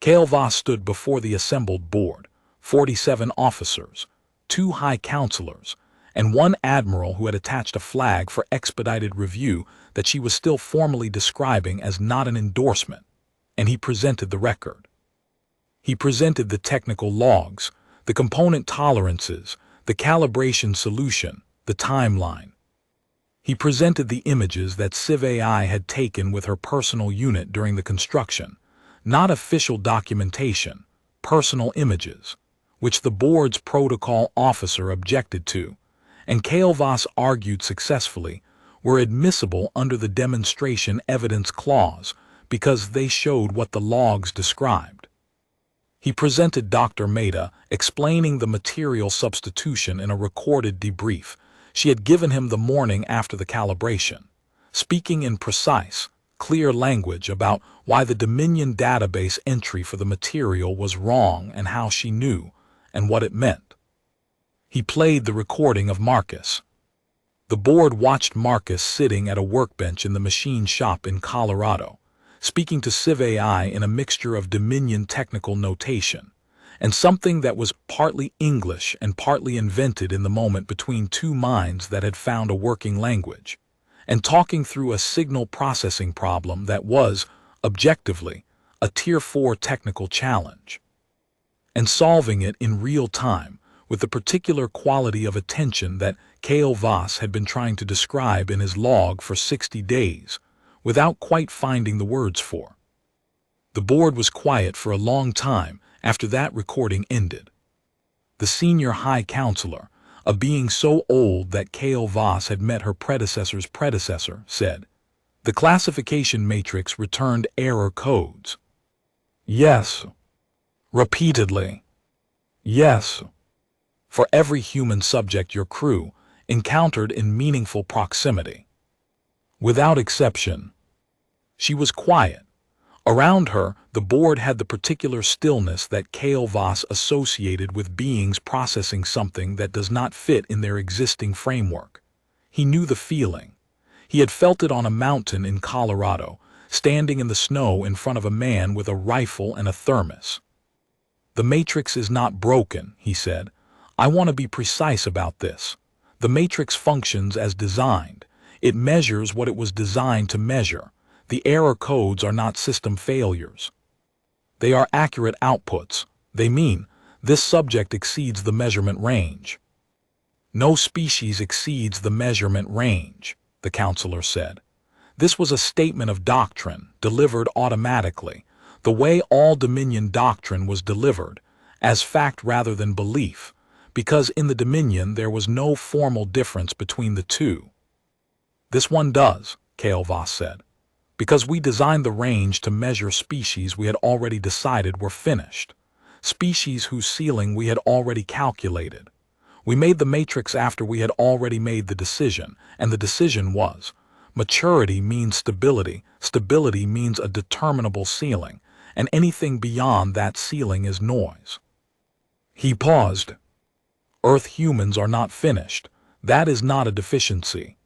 Kael'thas stood before the assembled board, 47 officers, 2 high counselors, and 1 admiral who had attached a flag for expedited review that she was still formally describing as not an endorsement, and he presented the record. He presented the technical logs, the component tolerances, the calibration solution, the timeline. He presented the images that Civ AI had taken with her personal unit during the construction, not official documentation, personal images, which the board's protocol officer objected to, and Kael'thas argued successfully, were admissible under the demonstration evidence clause because they showed what the logs described. He presented Dr. Maida, explaining the material substitution in a recorded debrief she had given him the morning after the calibration, speaking in precise, clear language about why the Dominion database entry for the material was wrong and how she knew, and what it meant. He played the recording of Marcus. The board watched Marcus sitting at a workbench in the machine shop in Colorado, speaking to Civ AI in a mixture of Dominion technical notation, and something that was partly English and partly invented in the moment between two minds that had found a working language, and talking through a signal processing problem that was, objectively, a Tier 4 technical challenge, and solving it in real time with the particular quality of attention that Kael'thas had been trying to describe in his log for 60 days, without quite finding the words for. The board was quiet for a long time after that recording ended. The senior high counselor, a being so old that Kael'thas had met her predecessor's predecessor, said, "The classification matrix returned error codes." Yes. Repeatedly. Yes. For every human subject your crew encountered in meaningful proximity. Without exception. She was quiet. Around her, the board had the particular stillness that Kael'thas associated with beings processing something that does not fit in their existing framework. He knew the feeling. He had felt it on a mountain in Colorado, standing in the snow in front of a man with a rifle and a thermos. "The matrix is not broken," he said. "I want to be precise about this. The matrix functions as designed. It measures what it was designed to measure. The error codes are not system failures. They are accurate outputs. They mean this subject exceeds the measurement range." "No species exceeds the measurement range," the counselor said. This was a statement of doctrine, delivered automatically, the way all Dominion doctrine was delivered, as fact rather than belief, because in the Dominion there was no formal difference between the two. "This one does," Kael'thas said, "because we designed the range to measure species we had already decided were finished, species whose ceiling we had already calculated. We made the matrix after we had already made the decision, and the decision was, maturity means stability, stability means a determinable ceiling, and anything beyond that ceiling is noise." He paused. "Earth humans are not finished. That is not a deficiency.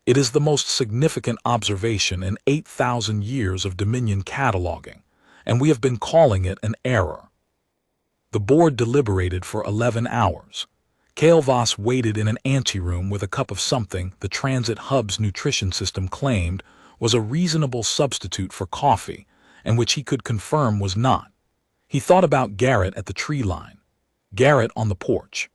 It is the most significant observation in 8,000 years of Dominion cataloging, and we have been calling it an error. The board deliberated for 11 hours. Kael'vas waited in an anteroom with a cup of something the transit hub's nutrition system claimed was a reasonable substitute for coffee, and which he could confirm was not. He thought about Garrett at the tree line, Garrett on the porch,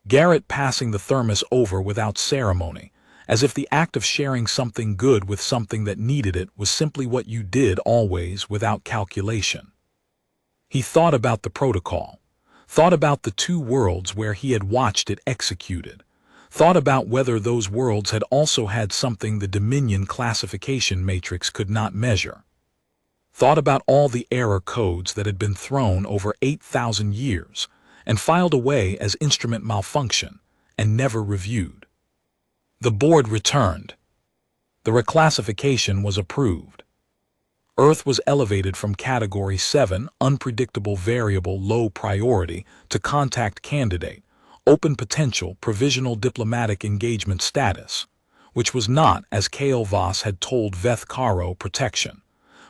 Garrett passing the thermos over without ceremony, as if the act of sharing something good with something that needed it was simply what you did always without calculation. He thought about the protocol, thought about the two worlds where he had watched it executed, thought about whether those worlds had also had something the Dominion classification matrix could not measure, thought about all the error codes that had been thrown over 8,000 years and filed away as instrument malfunction and never reviewed. The board returned. The reclassification was approved. Earth was elevated from Category 7, Unpredictable Variable Low Priority, to Contact Candidate, Open Potential Provisional Diplomatic Engagement Status, which was not, as Kael'vas had told Veth Karo, protection,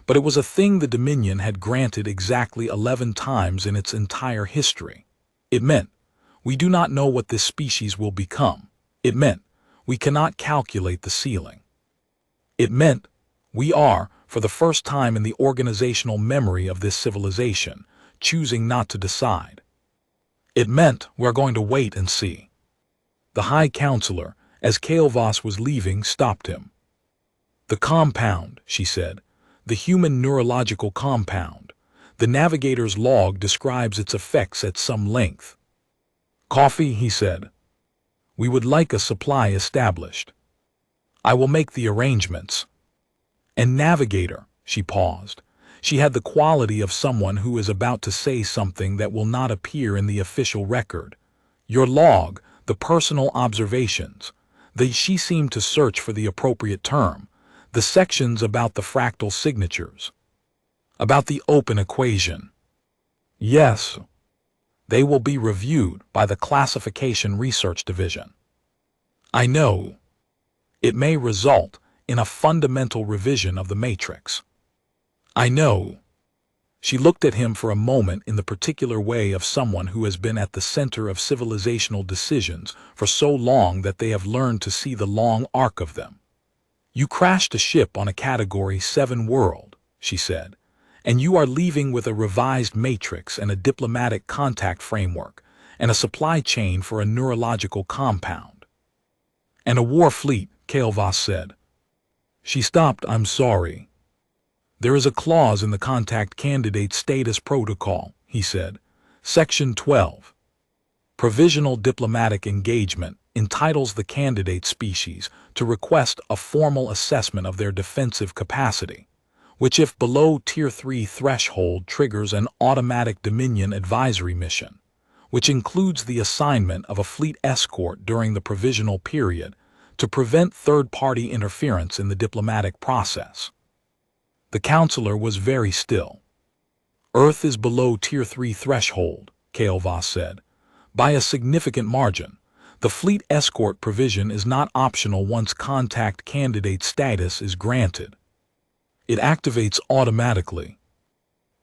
but it was a thing the Dominion had granted exactly 11 times in its entire history. It meant, we do not know what this species will become. It meant, we cannot calculate the ceiling. It meant, we are, for the first time in the organizational memory of this civilization, choosing not to decide. It meant we're going to wait and see. The High Counselor, as Kael'vas was leaving, stopped him. The compound, she said, the human neurological compound. The navigator's log describes its effects at some length. Coffee, he said. We would like a supply established. I will make the arrangements. And navigator, she paused. She had the quality of someone who is about to say something that will not appear in the official record. Your log, the personal observations. She seemed to search for the appropriate term. The sections about the fractal signatures. About the open equation. Yes. They will be reviewed by the Classification Research Division. I know. It may result in a fundamental revision of the matrix. I know. She looked at him for a moment in the particular way of someone who has been at the center of civilizational decisions for so long that they have learned to see the long arc of them. You crashed a ship on a Category 7 world, she said, and you are leaving with a revised matrix and a diplomatic contact framework and a supply chain for a neurological compound. And a war fleet, Kael'vas said. She stopped. I'm sorry. There is a clause in the Contact Candidate Status Protocol, he said. Section 12. Provisional Diplomatic Engagement entitles the candidate species to request a formal assessment of their defensive capacity, which if below Tier 3 threshold triggers an automatic Dominion advisory mission, which includes the assignment of a fleet escort during the provisional period to prevent third-party interference in the diplomatic process. The counselor was very still. Earth is below Tier 3 threshold, Kael'vas said, by a significant margin. The fleet escort provision is not optional once contact candidate status is granted. It activates automatically.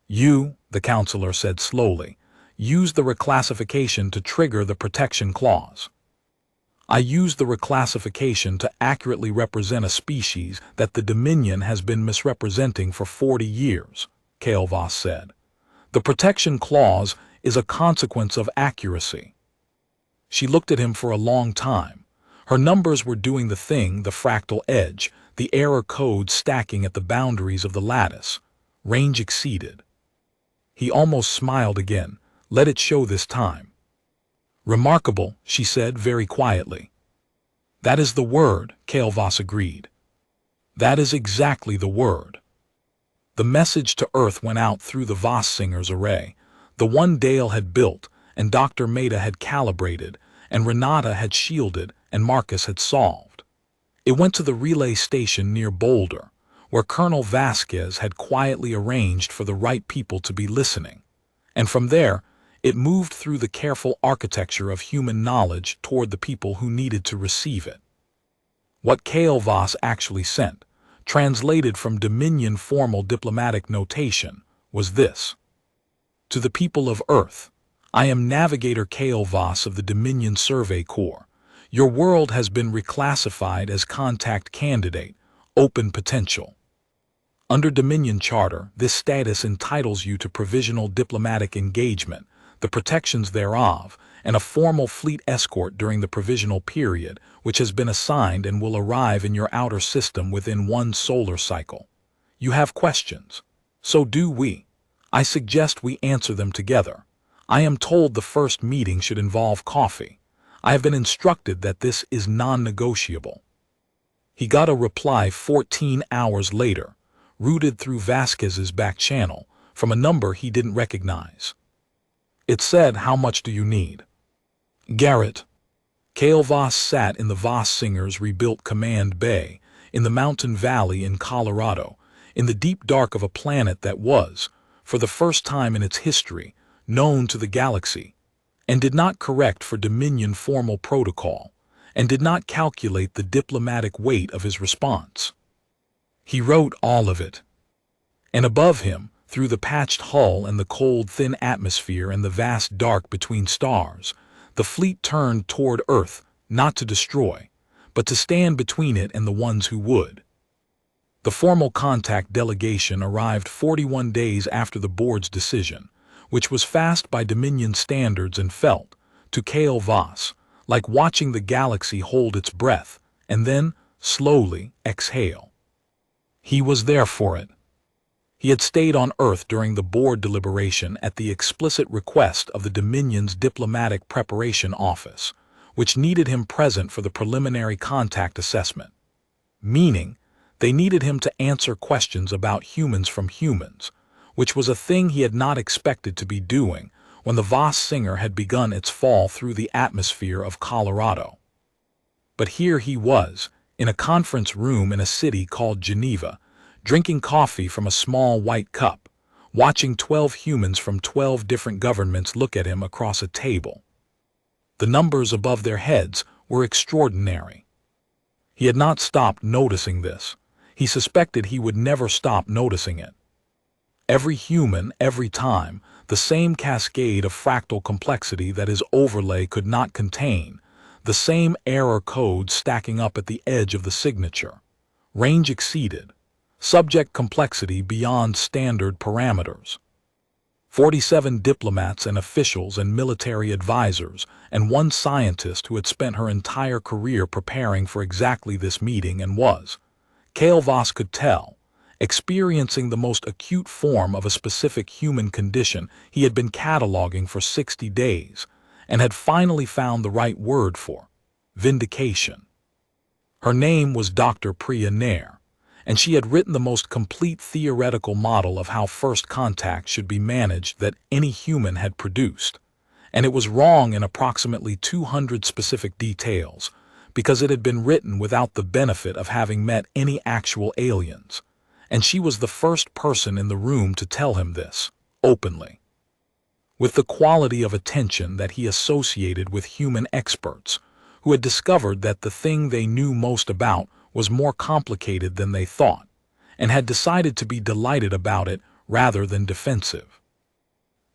You, the counselor said slowly, use the reclassification to trigger the protection clause. I use the reclassification to accurately represent a species that the Dominion has been misrepresenting for 40 years, Kael'vas said. The protection clause is a consequence of accuracy. She looked at him for a long time. Her numbers were doing the thing, the fractal edge, the error code stacking at the boundaries of the lattice. Range exceeded. He almost smiled again. Let it show this time. Remarkable, she said very quietly. That is the word, Kael'vas agreed. That is exactly the word. The message to Earth went out through the Vossinger's array, the one Dale had built, and Dr. Maida had calibrated, and Renata had shielded, and Marcus had solved. It went to the relay station near Boulder, where Colonel Vasquez had quietly arranged for the right people to be listening, and from there, it moved through the careful architecture of human knowledge toward the people who needed to receive it. What Kael'vas actually sent, translated from Dominion formal diplomatic notation, was this. To the people of Earth, I am Navigator Kale Voss of the Dominion Survey Corps. Your world has been reclassified as Contact Candidate, Open Potential. Under Dominion Charter, this status entitles you to provisional diplomatic engagement, the protections thereof, and a formal fleet escort during the provisional period, which has been assigned and will arrive in your outer system within one solar cycle. You have questions. So do we. I suggest we answer them together. I am told the first meeting should involve coffee. I have been instructed that this is non-negotiable. He got a reply 14 hours later, routed through Vasquez's back channel, from a number he didn't recognize. It said, "How much do you need?" Garrett. Kale Voss sat in the Voss Singers rebuilt command bay, in the mountain valley in Colorado, in the deep dark of a planet that was, for the first time in its history, known to the galaxy, and did not correct for Dominion formal protocol, and did not calculate the diplomatic weight of his response. He wrote all of it. And above him, through the patched hull and the cold, thin atmosphere and the vast dark between stars, the fleet turned toward Earth, not to destroy, but to stand between it and the ones who would. The formal contact delegation arrived 41 days after the board's decision, which was fast by Dominion standards and felt, to Kale Voss, like watching the galaxy hold its breath and then, slowly, exhale. He was there for it. He had stayed on Earth during the board deliberation at the explicit request of the Dominion's Diplomatic Preparation Office, which needed him present for the preliminary contact assessment. Meaning, they needed him to answer questions about humans from humans, which was a thing he had not expected to be doing when the Voss Singer had begun its fall through the atmosphere of Colorado. But here he was, in a conference room in a city called Geneva, drinking coffee from a small white cup, watching 12 humans from 12 different governments look at him across a table. The numbers above their heads were extraordinary. He had not stopped noticing this. He suspected he would never stop noticing it. Every human, every time, the same cascade of fractal complexity that his overlay could not contain, the same error code stacking up at the edge of the signature. Range exceeded. Subject complexity beyond standard parameters. 47 diplomats and officials and military advisors, and one scientist who had spent her entire career preparing for exactly this meeting and was, Kale Voss could tell, experiencing the most acute form of a specific human condition he had been cataloging for 60 days, and had finally found the right word for: vindication. Her name was Dr. Priya Nair, and she had written the most complete theoretical model of how first contact should be managed that any human had produced, and it was wrong in approximately 200 specific details, because it had been written without the benefit of having met any actual aliens, and she was the first person in the room to tell him this, openly. With the quality of attention that he associated with human experts, who had discovered that the thing they knew most about was more complicated than they thought, and had decided to be delighted about it rather than defensive.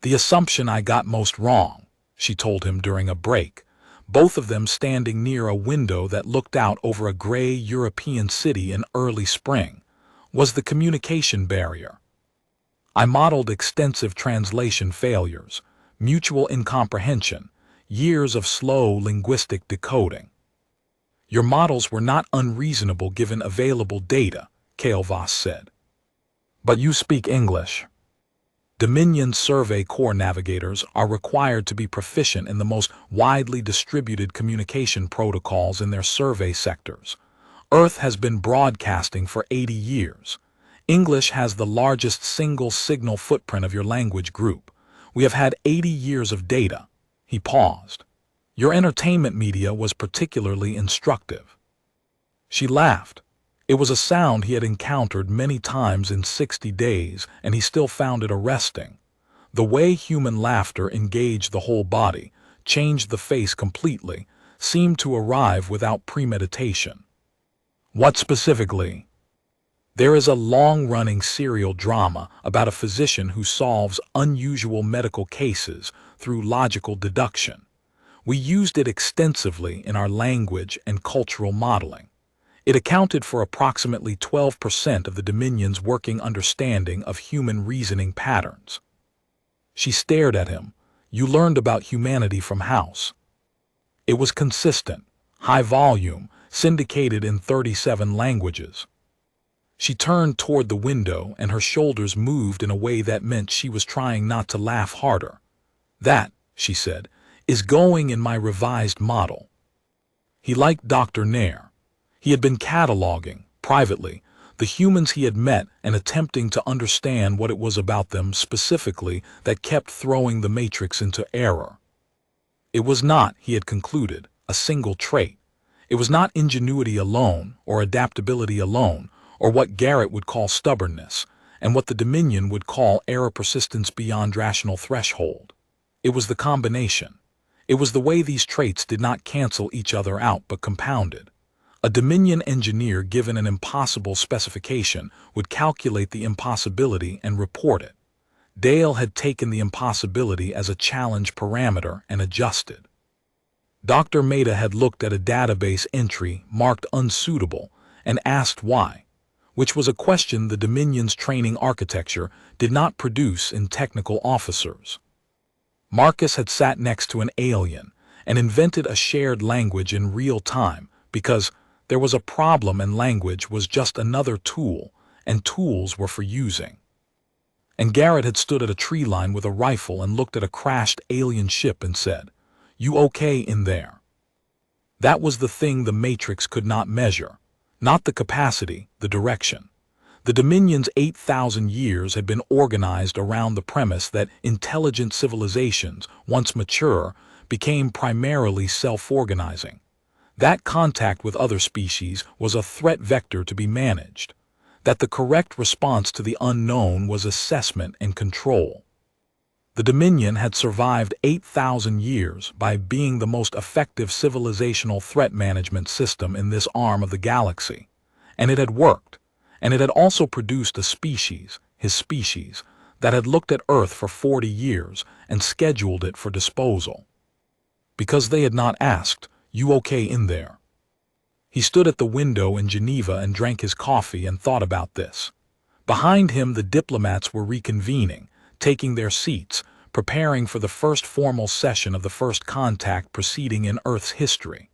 "The assumption I got most wrong," she told him during a break, both of them standing near a window that looked out over a gray European city in early spring, was the communication barrier. "I modeled extensive translation failures, mutual incomprehension, years of slow linguistic decoding." "Your models were not unreasonable given available data," Kale Voss said. "But you speak English." Dominion Survey Corps navigators are required to be proficient in the most widely distributed communication protocols in their survey sectors. Earth has been broadcasting for 80 years. English has the largest single signal footprint of your language group. We have had 80 years of data. He paused. Your entertainment media was particularly instructive. She laughed. It was a sound he had encountered many times in 60 days, and he still found it arresting. The way human laughter engaged the whole body, changed the face completely, seemed to arrive without premeditation. "What specifically?" "There is a long-running serial drama about a physician who solves unusual medical cases through logical deduction. We used it extensively in our language and cultural modeling. It accounted for approximately 12% of the Dominion's working understanding of human reasoning patterns. She stared at him. You learned about humanity from House. It was consistent, high volume, syndicated in 37 languages. She turned toward the window and her shoulders moved in a way that meant she was trying not to laugh harder. That, she said, is going in my revised model. He liked Dr. Nair. He had been cataloging, privately, the humans he had met and attempting to understand what it was about them specifically that kept throwing the Matrix into error. It was not, he had concluded, a single trait. It was not ingenuity alone, or adaptability alone, or what Garrett would call stubbornness, and what the Dominion would call error persistence beyond rational threshold. It was the combination. It was the way these traits did not cancel each other out but compounded. A Dominion engineer given an impossible specification would calculate the impossibility and report it. Dale had taken the impossibility as a challenge parameter and adjusted. Dr. Maida had looked at a database entry marked unsuitable and asked why, which was a question the Dominion's training architecture did not produce in technical officers. Marcus had sat next to an alien and invented a shared language in real time because there was a problem and language was just another tool, and tools were for using. And Garrett had stood at a tree line with a rifle and looked at a crashed alien ship and said, "You okay in there?" That was the thing the Matrix could not measure, not the capacity, the direction. The Dominion's 8,000 years had been organized around the premise that intelligent civilizations, once mature, became primarily self-organizing. That contact with other species was a threat vector to be managed, that the correct response to the unknown was assessment and control. The Dominion had survived 8,000 years by being the most effective civilizational threat management system in this arm of the galaxy, and it had worked, and it had also produced a species, his species, that had looked at Earth for 40 years and scheduled it for disposal. Because they had not asked, "You okay in there?" He stood at the window in Geneva and drank his coffee and thought about this. Behind him the diplomats were reconvening, taking their seats, preparing for the first formal session of the first contact proceeding in Earth's history.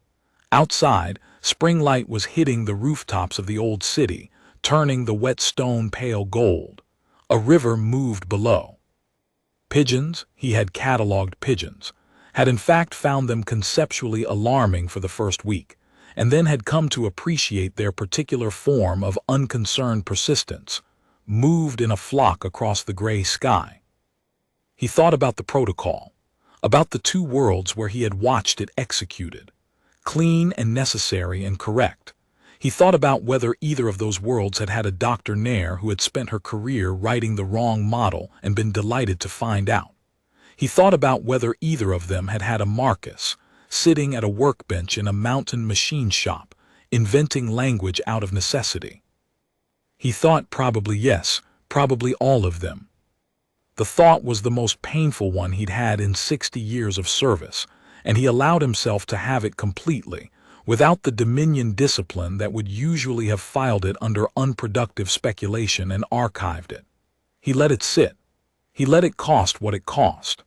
Outside, spring light was hitting the rooftops of the old city, turning the wet stone pale gold. A river moved below. Pigeons, he had cataloged pigeons, had in fact found them conceptually alarming for the first week, and then had come to appreciate their particular form of unconcerned persistence, moved in a flock across the gray sky. He thought about the protocol, about the two worlds where he had watched it executed, clean and necessary and correct. He thought about whether either of those worlds had had a Dr. Nair who had spent her career writing the wrong model and been delighted to find out. He thought about whether either of them had had a Marcus, sitting at a workbench in a mountain machine shop, inventing language out of necessity. He thought probably yes, probably all of them. The thought was the most painful one he'd had in 60 years of service, and he allowed himself to have it completely, without the Dominion discipline that would usually have filed it under unproductive speculation and archived it. He let it sit. He let it cost what it cost.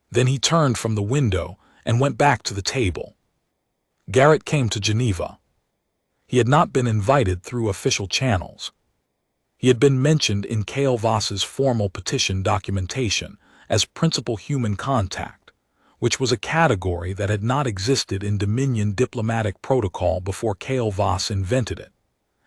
Then he turned from the window and went back to the table. Garrett came to Geneva. He had not been invited through official channels. He had been mentioned in Cale Voss's formal petition documentation as principal human contact, which was a category that had not existed in Dominion diplomatic protocol before Cale Voss invented it.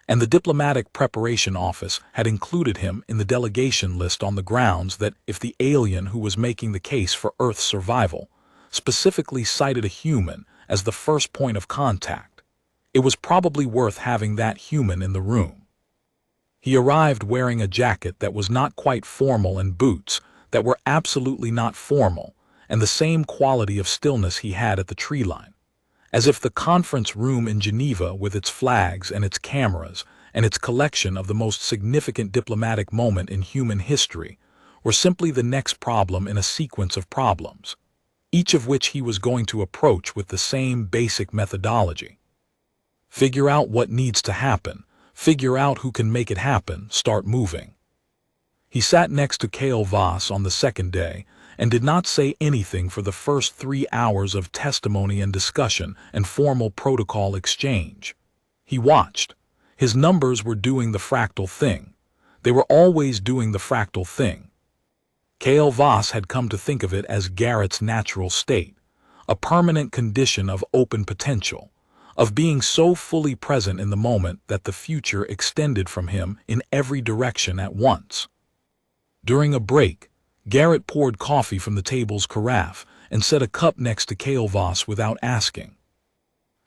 And the Diplomatic Preparation Office had included him in the delegation list on the grounds that if the alien who was making the case for Earth's survival specifically cited a human as the first point of contact, it was probably worth having that human in the room. He arrived wearing a jacket that was not quite formal and boots that were absolutely not formal, and the same quality of stillness he had at the tree line. As if the conference room in Geneva with its flags and its cameras and its collection of the most significant diplomatic moment in human history were simply the next problem in a sequence of problems, each of which he was going to approach with the same basic methodology. Figure out what needs to happen, figure out who can make it happen, start moving. He sat next to Kale Voss on the second day and did not say anything for the first 3 hours of testimony and discussion and formal protocol exchange. He watched. His numbers were doing the fractal thing. They were always doing the fractal thing. Kale Voss had come to think of it as Garrett's natural state, a permanent condition of open potential, of being so fully present in the moment that the future extended from him in every direction at once. During a break, Garrett poured coffee from the table's carafe and set a cup next to Kale Voss without asking.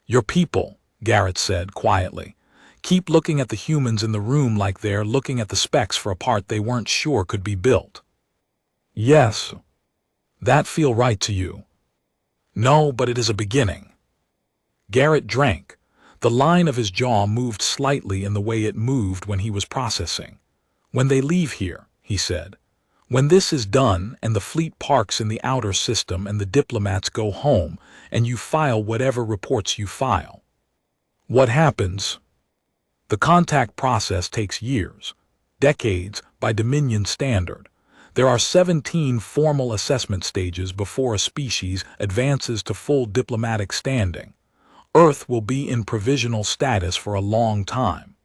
"Your people," Garrett said quietly, "keep looking at the humans in the room like they're looking at the specs for a part they weren't sure could be built." "Yes." "That feel right to you?" "No, but it is a beginning." Garrett drank. The line of his jaw moved slightly in the way it moved when he was processing. "When they leave here," he said, "when this is done and the fleet parks in the outer system and the diplomats go home and you file whatever reports you file, what happens?" "The contact process takes years, decades by Dominion standard. There are 17 formal assessment stages before a species advances to full diplomatic standing. Earth will be in provisional status for a long time."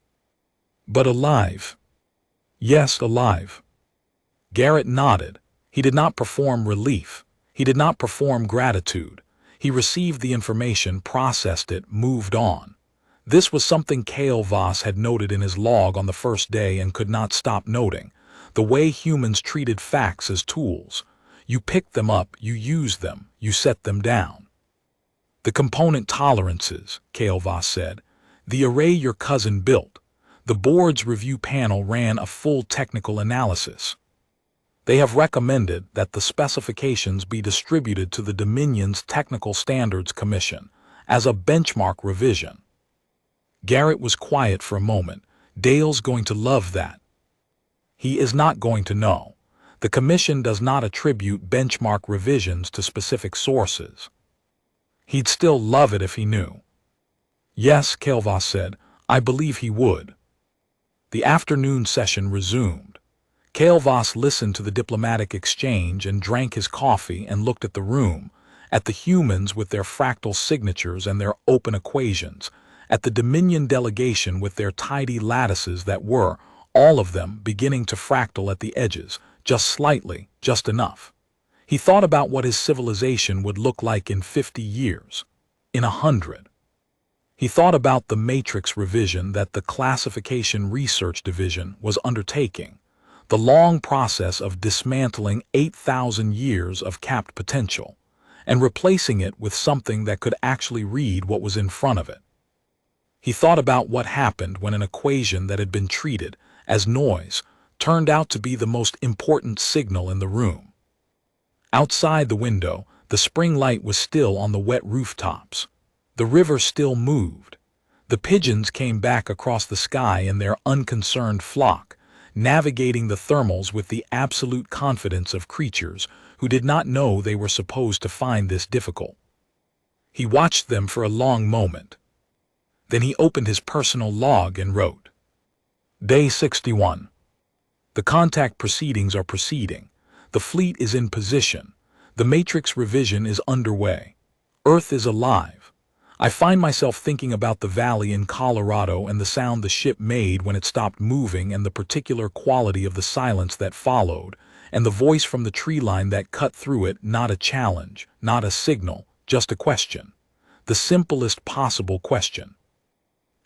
"But alive?" "Yes, alive." Garrett nodded. He did not perform relief. He did not perform gratitude. He received the information, processed it, moved on. This was something Kale Voss had noted in his log on the first day and could not stop noting. The way humans treated facts as tools. You picked them up, you used them, you set them down. "The component tolerances," Kale Voss said. "The array your cousin built. The board's review panel ran a full technical analysis. They have recommended that the specifications be distributed to the Dominion's Technical Standards Commission as a benchmark revision." Garrett was quiet for a moment. "Dale's going to love that." "He is not going to know. The commission does not attribute benchmark revisions to specific sources." "He'd still love it if he knew." "Yes," Kale Voss said, "I believe he would." The afternoon session resumed. Kale Voss listened to the diplomatic exchange and drank his coffee and looked at the room, at the humans with their fractal signatures and their open equations, at the Dominion delegation with their tidy lattices that were, all of them, beginning to fractal at the edges, just slightly, just enough. He thought about what his civilization would look like in 50 years, in 100. He thought about the matrix revision that the Classification Research Division was undertaking, the long process of dismantling 8,000 years of capped potential, and replacing it with something that could actually read what was in front of it. He thought about what happened when an equation that had been treated as noise turned out to be the most important signal in the room. Outside the window, the spring light was still on the wet rooftops. The river still moved. The pigeons came back across the sky in their unconcerned flock, navigating the thermals with the absolute confidence of creatures who did not know they were supposed to find this difficult. He watched them for a long moment. Then he opened his personal log and wrote, "Day 61. The contact proceedings are proceeding. The fleet is in position. The matrix revision is underway. Earth is alive. I find myself thinking about the valley in Colorado and the sound the ship made when it stopped moving and the particular quality of the silence that followed, and the voice from the tree line that cut through it, not a challenge, not a signal, just a question. The simplest possible question.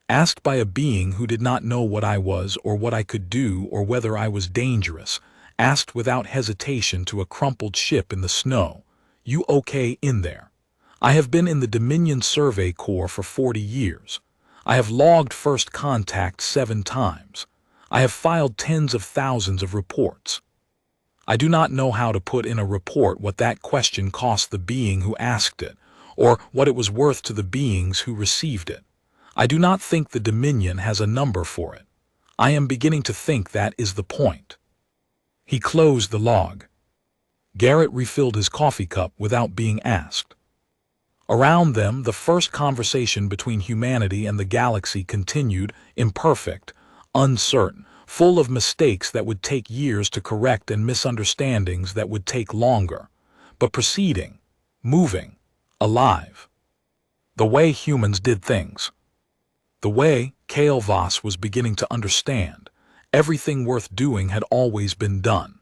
Asked by a being who did not know what I was or what I could do or whether I was dangerous, asked without hesitation to a crumpled ship in the snow, 'You okay in there?' I have been in the Dominion Survey Corps for 40 years. I have logged first contact 7 times. I have filed tens of thousands of reports. I do not know how to put in a report what that question cost the being who asked it, or what it was worth to the beings who received it. I do not think the Dominion has a number for it. I am beginning to think that is the point." He closed the log. Garrett refilled his coffee cup without being asked. Around them, the first conversation between humanity and the galaxy continued, imperfect, uncertain, full of mistakes that would take years to correct and misunderstandings that would take longer, but proceeding, moving, alive. The way humans did things. The way Kale Voss was beginning to understand. Everything worth doing had always been done.